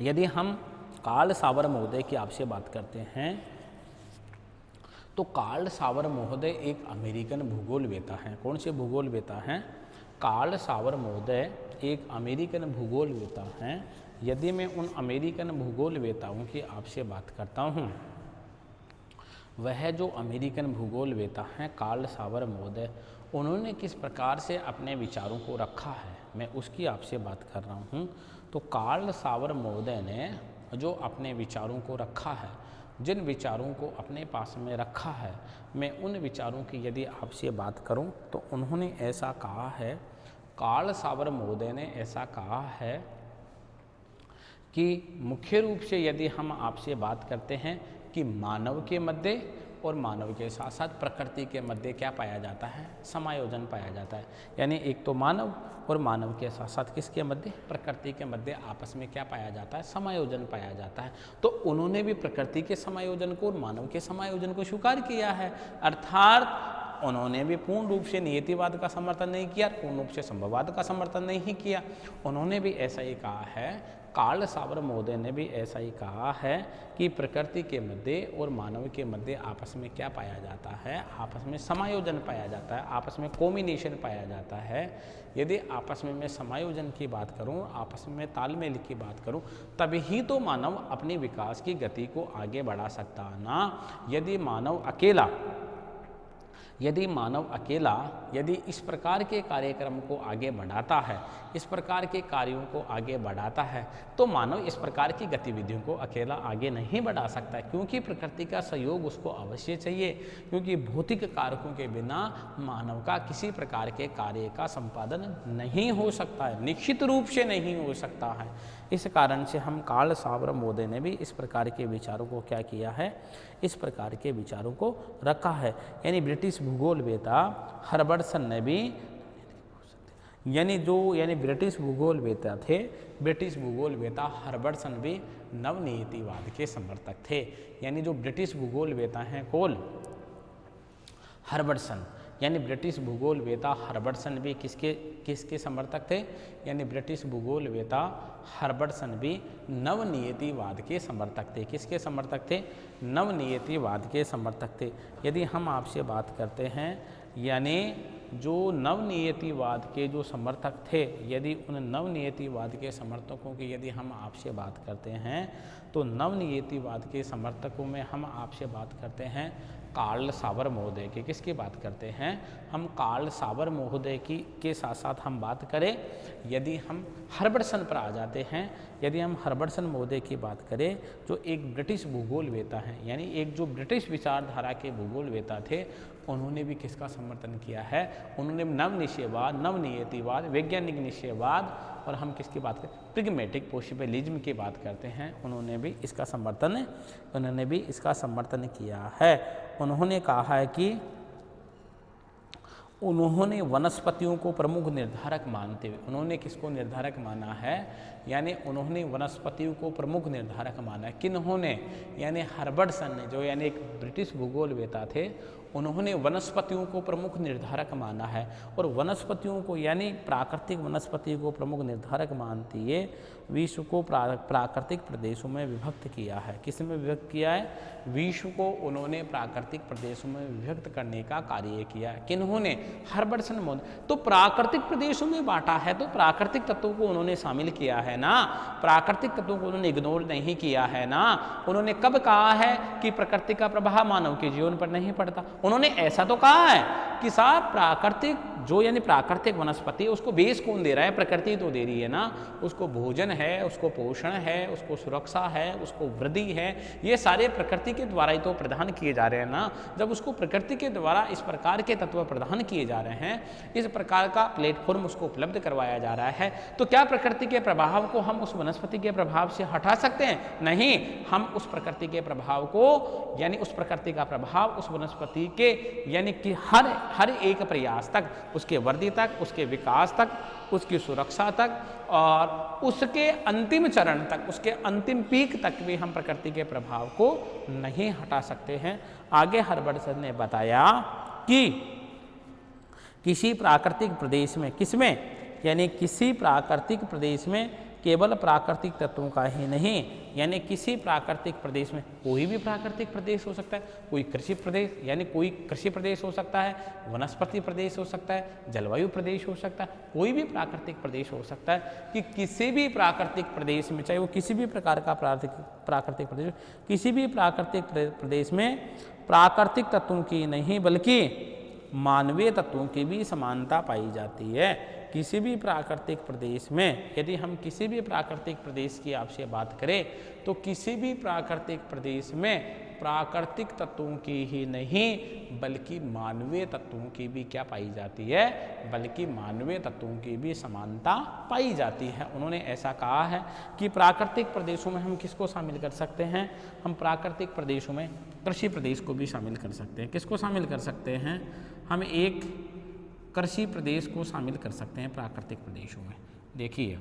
यदि हम कार्ल सावर महोदय की आपसे बात करते हैं तो कार्ल सावर महोदय एक अमेरिकन भूगोलवेता हैं। कौन से भूगोलवेता हैं? कार्ल सावर महोदय एक अमेरिकन भूगोलवेता हैं। यदि मैं उन अमेरिकन भूगोलवेताओं की आपसे बात करता हूँ, वह जो अमेरिकन भूगोलवेता हैं कार्ल सावर महोदय, उन्होंने किस प्रकार से अपने विचारों को रखा है, मैं उसकी आपसे बात कर रहा हूँ। तो कार्ल सावर महोदय ने जो अपने विचारों को रखा है, जिन विचारों को अपने पास में रखा है, मैं उन विचारों की यदि आपसे बात करूं तो उन्होंने ऐसा कहा है, कार्ल सावर महोदय ने ऐसा कहा है कि मुख्य रूप से यदि हम आपसे बात करते हैं कि मानव के मध्य और मानव के साथ साथ प्रकृति के मध्य क्या पाया जाता है, समायोजन पाया जाता है। यानी एक तो मानव और मानव के साथ साथ किसके मध्य, प्रकृति के मध्य आपस में क्या पाया जाता है, समायोजन पाया जाता है। तो उन्होंने भी प्रकृति के समायोजन को और मानव के समायोजन को स्वीकार किया है। अर्थात उन्होंने भी पूर्ण रूप से नियतिवाद का समर्थन नहीं किया, पूर्ण रूप से संभववाद का समर्थन नहीं किया। उन्होंने भी ऐसा ही कहा है, कार्ल सावर महोदय ने भी ऐसा ही कहा है कि प्रकृति के मध्य और मानव के मध्य आपस में क्या पाया जाता है, आपस में समायोजन पाया जाता है, आपस में कॉम्बिनेशन पाया जाता है। यदि आपस में मैं समायोजन की बात करूं, आपस में तालमेल की बात करूं, तभी ही तो मानव अपने विकास की गति को आगे बढ़ा सकता है ना। यदि मानव अकेला यदि इस प्रकार के कार्यक्रम को आगे बढ़ाता है, इस प्रकार के कार्यों को आगे बढ़ाता है, तो मानव इस प्रकार की गतिविधियों को अकेला आगे नहीं बढ़ा सकता है, क्योंकि प्रकृति का सहयोग उसको अवश्य चाहिए। क्योंकि भौतिक कारकों के बिना मानव का किसी प्रकार के कार्य का संपादन नहीं हो सकता है, निश्चित रूप से नहीं हो सकता है। इस कारण से हम कार्ल सावर महोदय ने भी इस प्रकार के विचारों को क्या किया है, इस प्रकार के विचारों को रखा है। यानी ब्रिटिश भूगोलवेता हर्बर्टसन ने भी, यानी ब्रिटिश भूगोलवेता थे, ब्रिटिश भूगोलवेता हर्बर्टसन भी नवनियतिवाद के समर्थक थे। यानी जो ब्रिटिश भूगोलवेता हैं कौन, हर्बर्टसन, यानी ब्रिटिश भूगोलवेता हर्बर्टसन भी किसके समर्थक थे, यानी ब्रिटिश भूगोलवेता हर्बर्टसन भी नवनियतिवाद के समर्थक थे। किसके समर्थक थे, नवनियतिवाद के समर्थक थे। यदि हम आपसे बात करते हैं, यानी जो नवनियतिवाद के जो समर्थक थे, यदि उन नवनियतिवाद के समर्थकों की यदि हम आपसे बात करते हैं, तो नवनियतिवाद के समर्थकों में हम आपसे बात करते हैं कार्ल सावर महोदय की। किसकी बात करते हैं हम, कार्ल सावर महोदय की के साथ साथ हम बात करें, यदि हम हर्बर्टसन पर आ जाते हैं, यदि हम हर्बर्टसन महोदय की बात करें जो एक ब्रिटिश भूगोलवेता हैं, यानी एक जो ब्रिटिश विचारधारा के भूगोलवेता थे, उन्होंने भी किसका समर्थन किया है, उन्होंने नवनिश्चयवाद, नवनियतिवाद, वैज्ञानिक निश्चयवाद और हम किसकी बात करें, प्रिग्मेटिक पॉसिबिलिज्म की बात करते हैं, उन्होंने भी इसका समर्थन किया है। उन्होंने कहा है कि उन्होंने वनस्पतियों को प्रमुख निर्धारक मानते हुए, उन्होंने किसको निर्धारक माना है, यानी उन्होंने वनस्पतियों को प्रमुख निर्धारक माना है। किन्होंने, यानी हर्बर्टसन ने, जो यानी एक ब्रिटिश भूगोलवेता थे, उन्होंने वनस्पतियों को प्रमुख निर्धारक माना है। और वनस्पतियों को यानी प्राकृतिक वनस्पति को प्रमुख निर्धारक मानती है विश्व को प्राकृतिक प्रदेशों में विभक्त किया है। किस में विभक्त किया है? विश्व को उन्होंने प्राकृतिक प्रदेशों में विभक्त करने का कार्य किया है। किन्होंने? हर्बर्टसन मोद। तो प्राकृतिक प्रदेशों में बांटा है तो प्राकृतिक तत्वों को उन्होंने शामिल किया है ना, प्राकृतिक तत्वों को उन्होंने इग्नोर नहीं किया है ना। उन्होंने कब कहा है कि प्रकृति का प्रभाव मानव के जीवन पर नहीं पड़ता? उन्होंने ऐसा तो कहा है कि साहब प्राकृतिक जो यानी प्राकृतिक वनस्पति उसको बेस कौन दे रहा है? प्रकृति तो दे रही है ना। उसको भोजन है, उसको पोषण है, उसको सुरक्षा है, उसको वृद्धि है, ये सारे प्रकृति के द्वारा ही तो प्रदान किए जा रहे हैं ना। जब उसको प्रकृति के द्वारा इस प्रकार के तत्व प्रदान किए जा रहे हैं, इस प्रकार का प्लेटफॉर्म उसको उपलब्ध करवाया जा रहा है, तो क्या प्रकृति के प्रभाव को हम उस वनस्पति के प्रभाव से हटा सकते हैं? नहीं, हम उस प्रकृति के प्रभाव को यानी उस प्रकृति का प्रभाव उस वनस्पति के यानी कि हर एक प्रयास तक, उसके वृद्धि तक, उसके विकास तक, उसकी सुरक्षा तक और उसके अंतिम चरण तक, उसके अंतिम पीक तक भी हम प्रकृति के प्रभाव को नहीं हटा सकते हैं। आगे हर्बर्टसन ने बताया कि किसी प्राकृतिक प्रदेश में, किसमें, यानी किसी प्राकृतिक प्रदेश में केवल प्राकृतिक तत्वों का ही नहीं, यानी किसी प्राकृतिक प्रदेश में, कोई भी प्राकृतिक प्रदेश हो सकता है, कोई कृषि प्रदेश यानी कोई कृषि प्रदेश हो सकता है, वनस्पति प्रदेश हो सकता है, जलवायु प्रदेश हो सकता है, कोई भी प्राकृतिक प्रदेश हो सकता है कि किसी भी प्राकृतिक प्रदेश में, चाहे वो किसी भी प्रकार का प्राकृतिक प्रदेश, किसी भी प्राकृतिक प्रदेश में प्राकृतिक तत्वों की नहीं बल्कि मानवीय तत्वों की भी समानता पाई जाती है। किसी भी प्राकृतिक प्रदेश में, यदि हम किसी भी प्राकृतिक प्रदेश की आपसे बात करें तो किसी भी प्राकृतिक प्रदेश में प्राकृतिक तत्वों की ही नहीं बल्कि मानवीय तत्वों की भी क्या पाई जाती है, बल्कि मानवीय तत्वों की भी समानता पाई जाती है। उन्होंने ऐसा कहा है कि प्राकृतिक प्रदेशों में हम किसको शामिल कर सकते हैं? हम प्राकृतिक प्रदेशों में कृषि प्रदेश को भी शामिल कर सकते हैं। किसको शामिल कर सकते हैं? हम एक कृषि प्रदेश को शामिल कर सकते हैं प्राकृतिक प्रदेशों में। देखिए,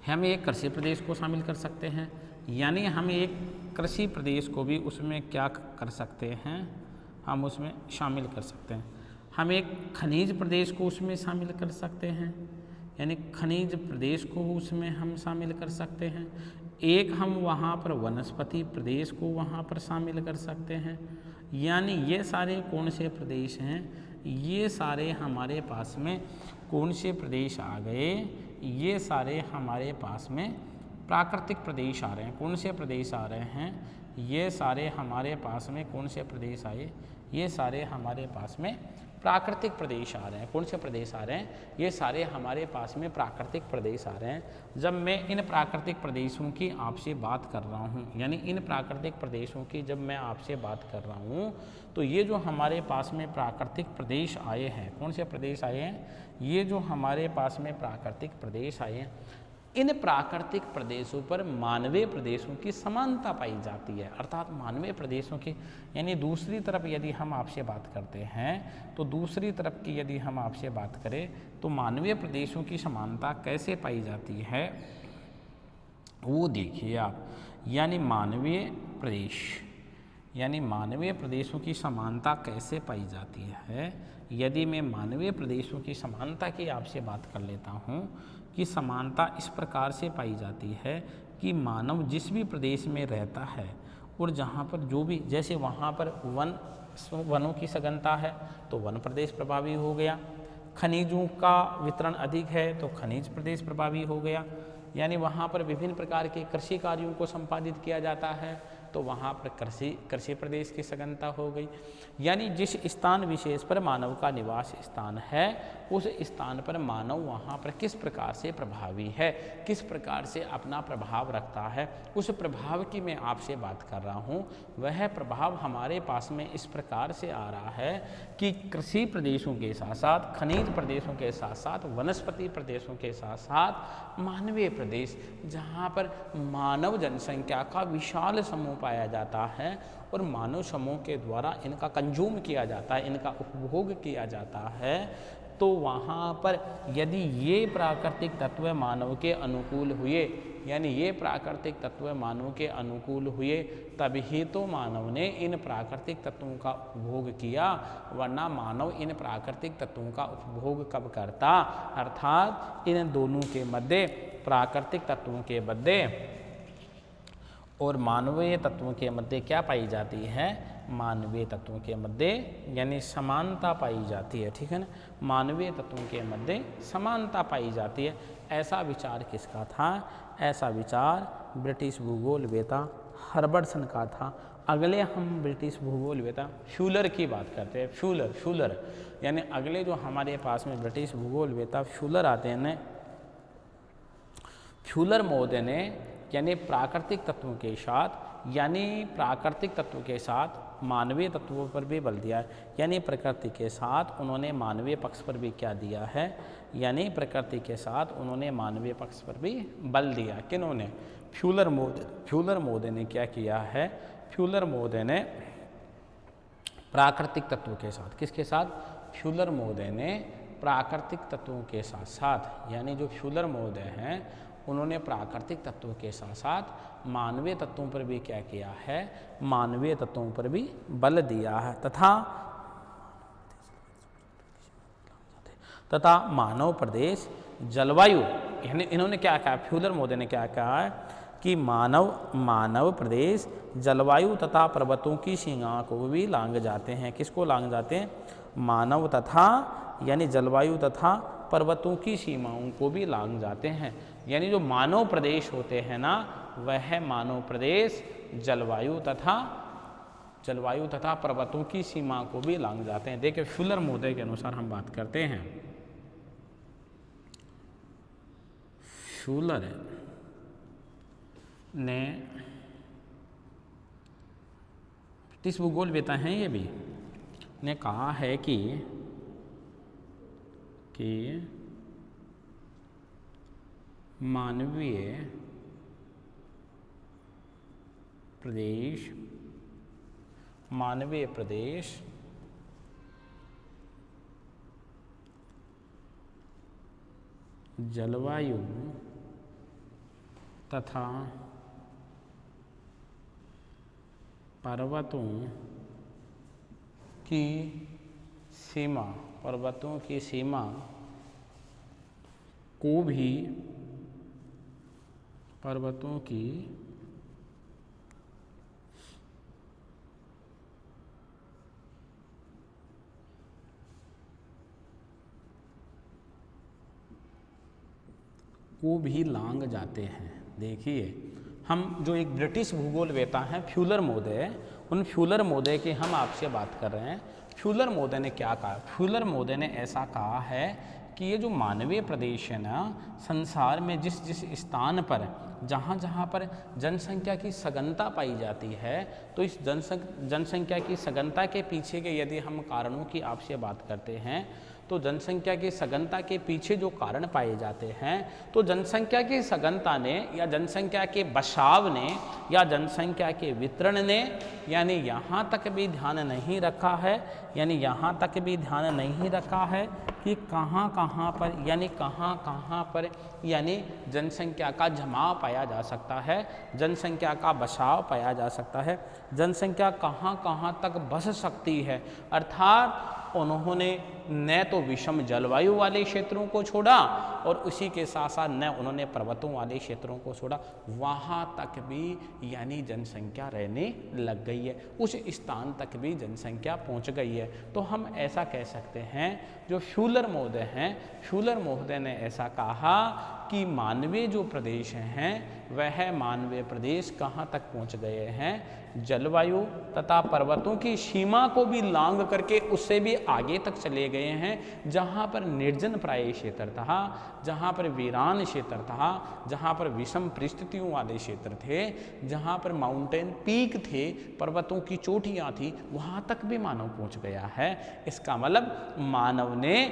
हम एक कृषि प्रदेश को शामिल कर सकते हैं, यानी हम एक कृषि प्रदेश को भी उसमें क्या कर सकते हैं, हम उसमें शामिल कर सकते हैं। हम एक खनिज प्रदेश को उसमें शामिल कर सकते हैं, यानी खनिज प्रदेश को उसमें हम शामिल कर सकते हैं। एक हम वहाँ पर वनस्पति प्रदेश को वहाँ पर शामिल कर सकते हैं। यानी ये सारे कौन से प्रदेश हैं? ये सारे हमारे पास में कौन से प्रदेश आ गए? ये सारे हमारे पास में प्राकृतिक प्रदेश आ रहे हैं। कौन से प्रदेश आ रहे हैं? ये सारे हमारे पास में कौन से प्रदेश आए? ये सारे हमारे पास में प्राकृतिक प्रदेश आ रहे हैं। कौन से प्रदेश आ रहे हैं? ये सारे हमारे पास में प्राकृतिक प्रदेश आ रहे हैं। जब मैं इन प्राकृतिक प्रदेशों की आपसे बात कर रहा हूँ, यानी इन प्राकृतिक प्रदेशों की जब मैं आपसे बात कर रहा हूँ, तो ये जो हमारे पास में प्राकृतिक प्रदेश आए हैं, कौन से प्रदेश आए हैं? ये जो हमारे पास में प्राकृतिक प्रदेश आए हैं, इन प्राकृतिक प्रदेशों पर मानवीय प्रदेशों की समानता पाई जाती है। अर्थात मानवीय प्रदेशों की, यानी दूसरी तरफ यदि हम आपसे बात करते हैं तो दूसरी तरफ की यदि हम आपसे बात करें तो मानवीय प्रदेशों की समानता कैसे पाई जाती है वो देखिए आप। यानी मानवीय प्रदेश, यानी मानवीय प्रदेशों की समानता कैसे पाई जाती है? यदि मैं मानवीय प्रदेशों की समानता की आपसे बात कर लेता हूँ कि समानता इस प्रकार से पाई जाती है कि मानव जिस भी प्रदेश में रहता है और जहाँ पर जो भी, जैसे वहाँ पर वनों की सघनता है तो वन प्रदेश प्रभावी हो गया, खनिजों का वितरण अधिक है तो खनिज प्रदेश प्रभावी हो गया, यानी वहाँ पर विभिन्न प्रकार के कृषि कार्यों को संपादित किया जाता है तो वहाँ पर कृषि प्रदेश की सघनता हो गई। यानी जिस स्थान विशेष पर मानव का निवास स्थान है उस स्थान पर मानव वहाँ पर किस प्रकार से प्रभावी है, किस प्रकार से अपना प्रभाव रखता है, उस प्रभाव की मैं आपसे बात कर रहा हूँ। वह प्रभाव हमारे पास में इस प्रकार से आ रहा है कि कृषि प्रदेशों के साथ साथ, खनिज प्रदेशों के साथ साथ, वनस्पति प्रदेशों के साथ साथ मानवीय प्रदेश, जहाँ पर मानव जनसंख्या का विशाल समूह पाया जाता है और मानव समूह के द्वारा इनका कंज्यूम किया जाता है, इनका उपभोग किया जाता है, तो वहाँ पर यदि ये प्राकृतिक तत्व मानव के अनुकूल हुए, यानी ये प्राकृतिक तत्व मानव के अनुकूल हुए, तभी तो मानव ने इन प्राकृतिक तत्वों का उपभोग किया, वरना मानव इन प्राकृतिक तत्वों का उपभोग कब करता। अर्थात इन दोनों के मध्य, प्राकृतिक तत्वों के मध्य और मानवीय तत्वों के मध्य क्या पाई जाती है, मानवीय तत्वों के मध्य यानी समानता पाई जाती है। ठीक है ना, मानवीय तत्वों के मध्य समानता पाई जाती है। ऐसा विचार किसका था, ऐसा विचार ब्रिटिश भूगोलवेता हर्बर्टसन का था। अगले हम ब्रिटिश भूगोलवेता फ्यूलर की बात करते हैं। फ्यूलर यानी अगले जो हमारे पास में ब्रिटिश भूगोलवेता फ्यूलर आते हैं न, फ्यूलर महोदय ने यानी प्राकृतिक तत्वों के साथ, यानी प्राकृतिक तत्वों के साथ मानवीय तत्वों पर भी बल दिया है। यानी प्रकृति के साथ उन्होंने मानवीय पक्ष पर भी क्या दिया है, यानी प्रकृति के साथ उन्होंने मानवीय पक्ष पर भी बल दिया। किन्होंने, फ्यूलर महोदय ने क्या किया है, फ्यूलर महोदय ने प्राकृतिक तत्वों के साथ, किसके साथ, फ्यूलर महोदय ने प्राकृतिक तत्वों के साथ साथ, यानी जो फ्यूलर महोदय हैं उन्होंने प्राकृतिक तत्वों के साथ साथ मानवीय तत्वों पर भी क्या किया है, मानवीय तत्वों पर भी बल दिया है तथा मानव प्रदेश जलवायु, यानी इन्होंने क्या कहा, फ्यूलर महोदय ने क्या कहा है कि मानव प्रदेश जलवायु तथा पर्वतों की सीमा को भी लांघ जाते हैं। किसको लांघ जाते हैं, मानव तथा यानी जलवायु तथा पर्वतों की सीमाओं को भी लांघ जाते हैं। यानी जो मानव प्रदेश होते हैं ना, वह मानव प्रदेश जलवायु तथा पर्वतों की सीमा को भी लांघ जाते हैं। देखिए फ्यूलर महोदय के अनुसार हम बात करते हैं। फ्यूलर ने, ब्रिटिश भूगोलवेता हैं ये भी, ने कहा है कि मानवीय प्रदेश जलवायु तथा पर्वतों की सीमा को भी लांघ जाते हैं। देखिए हम जो एक ब्रिटिश भूगोलवेता हैं फ्यूलर महोदय, उन फ्यूलर महोदय की हम आपसे बात कर रहे हैं। फ्यूलर महोदय ने क्या कहा, फ्यूलर महोदय ने ऐसा कहा है कि ये जो मानवीय प्रदेश है ना, संसार में जिस स्थान पर जहाँ पर जनसंख्या की सघनता पाई जाती है, तो इस जनसंख्या की सघनता के पीछे के यदि हम कारणों की आपसे बात करते हैं, तो जनसंख्या की सघनता के पीछे जो कारण पाए जाते हैं, तो जनसंख्या की सघनता ने या जनसंख्या के बसाव ने या जनसंख्या के वितरण ने यानी यहाँ तक भी ध्यान नहीं रखा है, कि कहाँ पर यानी जनसंख्या का जमाव पाया जा सकता है, जनसंख्या का बसाव पाया जा सकता है, जनसंख्या कहाँ तक बस सकती है। अर्थात उन्होंने न तो विषम जलवायु वाले क्षेत्रों को छोड़ा और उसी के साथ साथ न उन्होंने पर्वतों वाले क्षेत्रों को छोड़ा, वहाँ तक भी यानी जनसंख्या रहने लग गई है, उस स्थान तक भी जनसंख्या पहुँच गई है। तो हम ऐसा कह सकते हैं, जो फ्यूलर महोदय हैं, फ्यूलर महोदय ने ऐसा कहा कि मानवीय जो प्रदेश हैं वह मानवीय प्रदेश कहाँ तक पहुँच गए हैं, जलवायु तथा पर्वतों की सीमा को भी लांघ करके उससे भी आगे तक चले गए हैं। जहाँ पर निर्जन प्राय क्षेत्र था, जहाँ पर वीरान क्षेत्र था, जहाँ पर विषम परिस्थितियों वाले क्षेत्र थे, जहाँ पर माउंटेन पीक थे, पर्वतों की चोटियाँ थी, वहाँ तक भी मानव पहुँच गया है। इसका मतलब मानव ने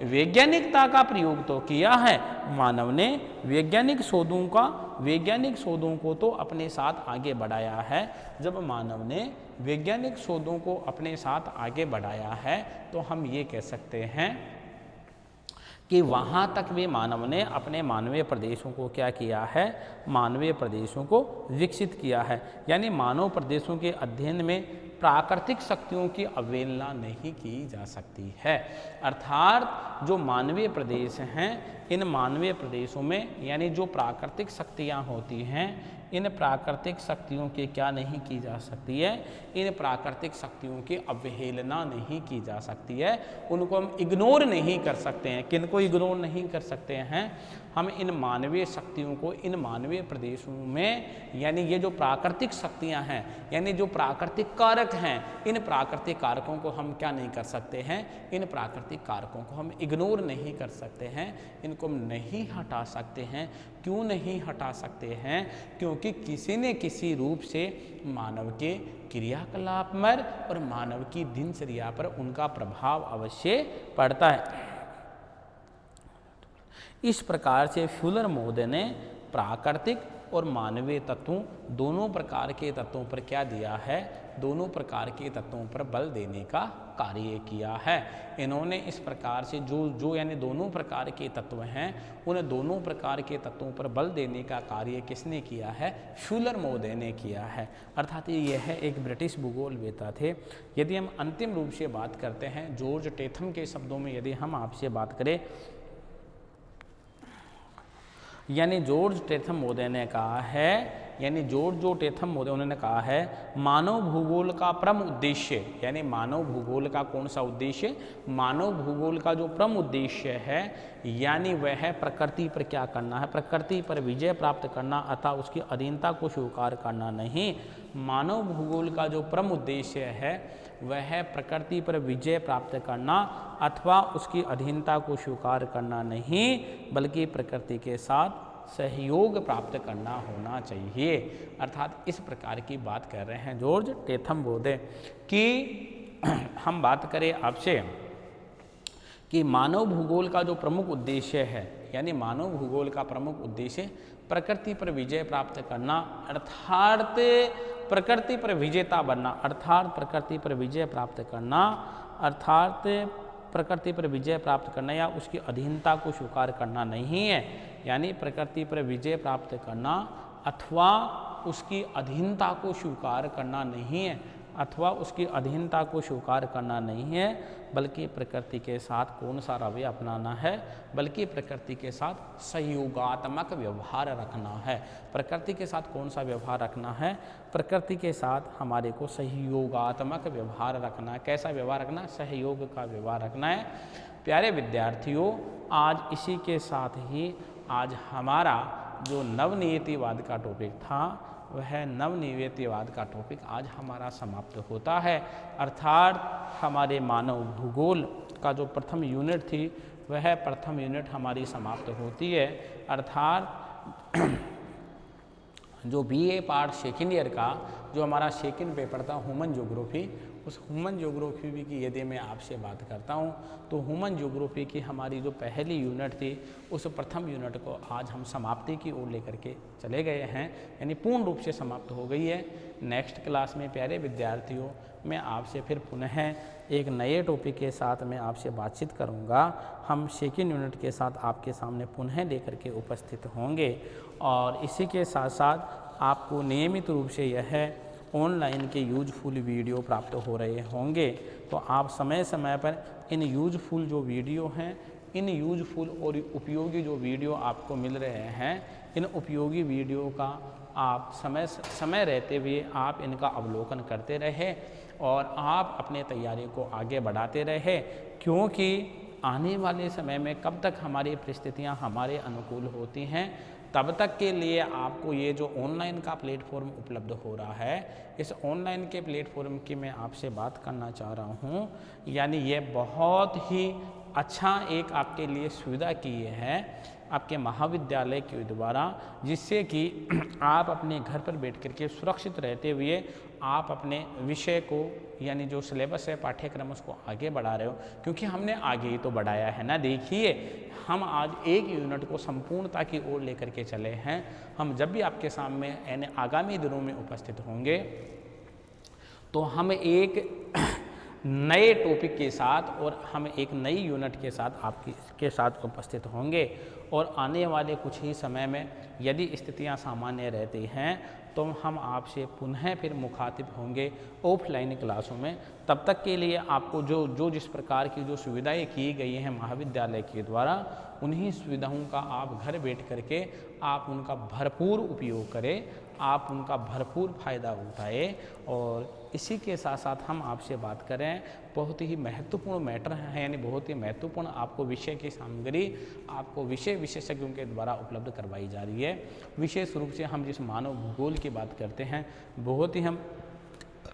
वैज्ञानिकता का प्रयोग तो किया है, मानव ने वैज्ञानिक शोधों को तो अपने साथ आगे बढ़ाया है। जब मानव ने वैज्ञानिक शोधों को अपने साथ आगे बढ़ाया है तो हम ये कह सकते हैं कि वहाँ तक भी मानव ने अपने मानवीय प्रदेशों को क्या किया है, मानवीय प्रदेशों को विकसित किया है। यानी मानव प्रदेशों के अध्ययन में प्राकृतिक शक्तियों की अवहेलना नहीं की जा सकती है। अर्थात जो मानवीय प्रदेश हैं, इन मानवीय प्रदेशों में यानी जो प्राकृतिक शक्तियाँ होती हैं, इन प्राकृतिक शक्तियों की क्या नहीं की जा सकती है, इन प्राकृतिक शक्तियों की अवहेलना नहीं की जा सकती है, उनको हम इग्नोर नहीं कर सकते हैं। किनको इग्नोर नहीं कर सकते हैं? हम इन मानवीय शक्तियों को इन मानवीय प्रदेशों में, यानी ये जो प्राकृतिक शक्तियां हैं, यानी जो प्राकृतिक कारक हैं, इन प्राकृतिक कारकों को हम क्या नहीं कर सकते हैं, इन प्राकृतिक कारकों को हम इग्नोर नहीं कर सकते हैं, इनको हम नहीं हटा सकते हैं। क्यों नहीं हटा सकते हैं? क्योंकि किसी न किसी रूप से मानव के क्रियाकलाप पर और मानव की दिनचर्या पर उनका प्रभाव अवश्य पड़ता है। इस प्रकार से फ्यूलर महोदय ने प्राकृतिक और मानवीय तत्वों दोनों प्रकार के तत्वों पर क्या दिया है, दोनों प्रकार के तत्वों पर बल देने का कार्य किया है। इन्होंने इस प्रकार से जो यानी दोनों प्रकार के तत्व हैं, उन दोनों प्रकार के तत्वों पर बल देने का कार्य किसने किया है? फ्यूलर महोदय ने किया है। अर्थात यह एक ब्रिटिश भूगोलवेत्ता थे। यदि हम अंतिम रूप से बात करते हैं, जॉर्ज टेथम के शब्दों में यदि हम आपसे बात करें, यानी जॉर्ज टेथम महोदय ने कहा है, यानी जॉर्ज टेथम महोदय उन्होंने कहा है, मानव भूगोल का परम उद्देश्य, यानी मानव भूगोल का कौन सा उद्देश्य? मानव भूगोल का जो परम उद्देश्य है, यानी वह है प्रकृति पर क्या करना है, प्रकृति पर विजय प्राप्त करना अथवा उसकी अधीनता को स्वीकार करना नहीं। मानव भूगोल का जो परम उद्देश्य है वह है प्रकृति पर विजय प्राप्त करना अथवा उसकी अधीनता को स्वीकार करना नहीं, बल्कि प्रकृति के साथ सहयोग प्राप्त करना होना चाहिए। अर्थात इस प्रकार की बात कर रहे हैं जॉर्ज टेथम महोदय कि हम बात करें आपसे कि मानव भूगोल का जो प्रमुख उद्देश्य है, यानी मानव भूगोल का प्रमुख उद्देश्य प्रकृति पर विजय प्राप्त करना, अर्थात प्रकृति पर विजेता बनना, अर्थात प्रकृति पर विजय प्राप्त करना, अर्थात प्रकृति पर विजय प्राप्त करना या उसकी अधीनता को स्वीकार करना नहीं है। यानी प्रकृति पर विजय प्राप्त करना अथवा उसकी अधीनता को स्वीकार करना नहीं है, अथवा उसकी अधीनता को स्वीकार करना नहीं है, बल्कि प्रकृति के साथ कौन सा रवैया अपनाना है, बल्कि प्रकृति के साथ सहयोगात्मक व्यवहार रखना है। प्रकृति के साथ कौन सा व्यवहार रखना है? प्रकृति के साथ हमारे को सहयोगात्मक व्यवहार रखना है। कैसा व्यवहार रखना? सहयोग का व्यवहार रखना है। प्यारे विद्यार्थियों, आज इसी के साथ ही आज हमारा जो नवनियतिवाद का टॉपिक था, वह नवनियतिवाद का टॉपिक आज हमारा समाप्त होता है। अर्थात हमारे मानव भूगोल का जो प्रथम यूनिट थी, वह प्रथम यूनिट हमारी समाप्त होती है। अर्थात जो बीए पार्ट सेकेंड ईयर का जो हमारा सेकेंड पेपर था ह्यूमन ज्योग्राफी, उस ह्यूमन ज्योग्राफी की यदि मैं आपसे बात करता हूँ तो ह्यूमन ज्योग्राफी की हमारी जो पहली यूनिट थी, उस प्रथम यूनिट को आज हम समाप्ति की ओर लेकर के चले गए हैं, यानी पूर्ण रूप से समाप्त हो गई है। नेक्स्ट क्लास में प्यारे विद्यार्थियों, मैं आपसे फिर पुनः एक नए टॉपिक के साथ मैं आपसे बातचीत करूंगा। हम सेकेंड यूनिट के साथ आपके सामने पुनः लेकर के उपस्थित होंगे और इसी के साथ साथ आपको नियमित रूप से यह ऑनलाइन के यूजफुल वीडियो प्राप्त हो रहे होंगे। तो आप समय समय पर इन यूजफुल जो वीडियो हैं, इन यूजफुल और उपयोगी जो वीडियो आपको मिल रहे हैं, इन उपयोगी वीडियो का आप समय रहते हुए आप इनका अवलोकन करते रहे और आप अपने तैयारी को आगे बढ़ाते रहे, क्योंकि आने वाले समय में कब तक हमारी परिस्थितियां हमारे अनुकूल होती हैं, तब तक के लिए आपको ये जो ऑनलाइन का प्लेटफॉर्म उपलब्ध हो रहा है, इस ऑनलाइन के प्लेटफॉर्म की मैं आपसे बात करना चाह रहा हूँ। यानी ये बहुत ही अच्छा एक आपके लिए सुविधा की है आपके महाविद्यालय के द्वारा, जिससे कि आप अपने घर पर बैठ कर के सुरक्षित रहते हुए आप अपने विषय को यानी जो सिलेबस है, पाठ्यक्रम, उसको आगे बढ़ा रहे हो। क्योंकि हमने आगे ही तो बढ़ाया है ना। देखिए, हम आज एक यूनिट को संपूर्णता की ओर लेकर के चले हैं। हम जब भी आपके सामने यानी आगामी दिनों में उपस्थित होंगे तो हम एक नए टॉपिक के साथ और हम एक नई यूनिट के साथ आपके साथ उपस्थित होंगे। और आने वाले कुछ ही समय में यदि स्थितियां सामान्य रहती हैं तो हम आपसे पुनः फिर मुखातिब होंगे ऑफलाइन क्लासों में। तब तक के लिए आपको जो जिस प्रकार की जो सुविधाएं की गई हैं महाविद्यालय के द्वारा, उन्हीं सुविधाओं का आप घर बैठ करके आप उनका भरपूर उपयोग करें, आप उनका भरपूर फ़ायदा उठाएं। और इसी के साथ साथ हम आपसे बात करें, बहुत ही महत्वपूर्ण मैटर है, यानी बहुत ही महत्वपूर्ण आपको विषय की सामग्री आपको विषय विशेषज्ञों के द्वारा उपलब्ध करवाई जा रही है। विशेष रूप से हम जिस मानव भूगोल की बात करते हैं, बहुत ही हम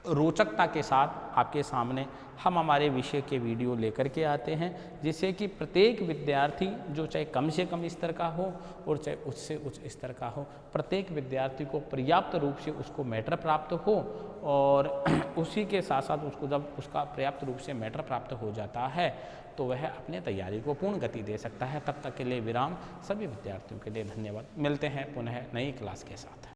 रोचकता के साथ आपके सामने हम हमारे विषय के वीडियो लेकर के आते हैं, जिससे कि प्रत्येक विद्यार्थी, जो चाहे कम से कम स्तर का हो और चाहे उच्च से उच्च स्तर का हो, प्रत्येक विद्यार्थी को पर्याप्त रूप से उसको मैटर प्राप्त हो। और उसी के साथ साथ उसको जब उसका पर्याप्त रूप से मैटर प्राप्त हो जाता है तो वह अपने तैयारी को पूर्ण गति दे सकता है। तब तक के लिए विराम। सभी विद्यार्थियों के लिए धन्यवाद। मिलते हैं पुनः नई क्लास के साथ।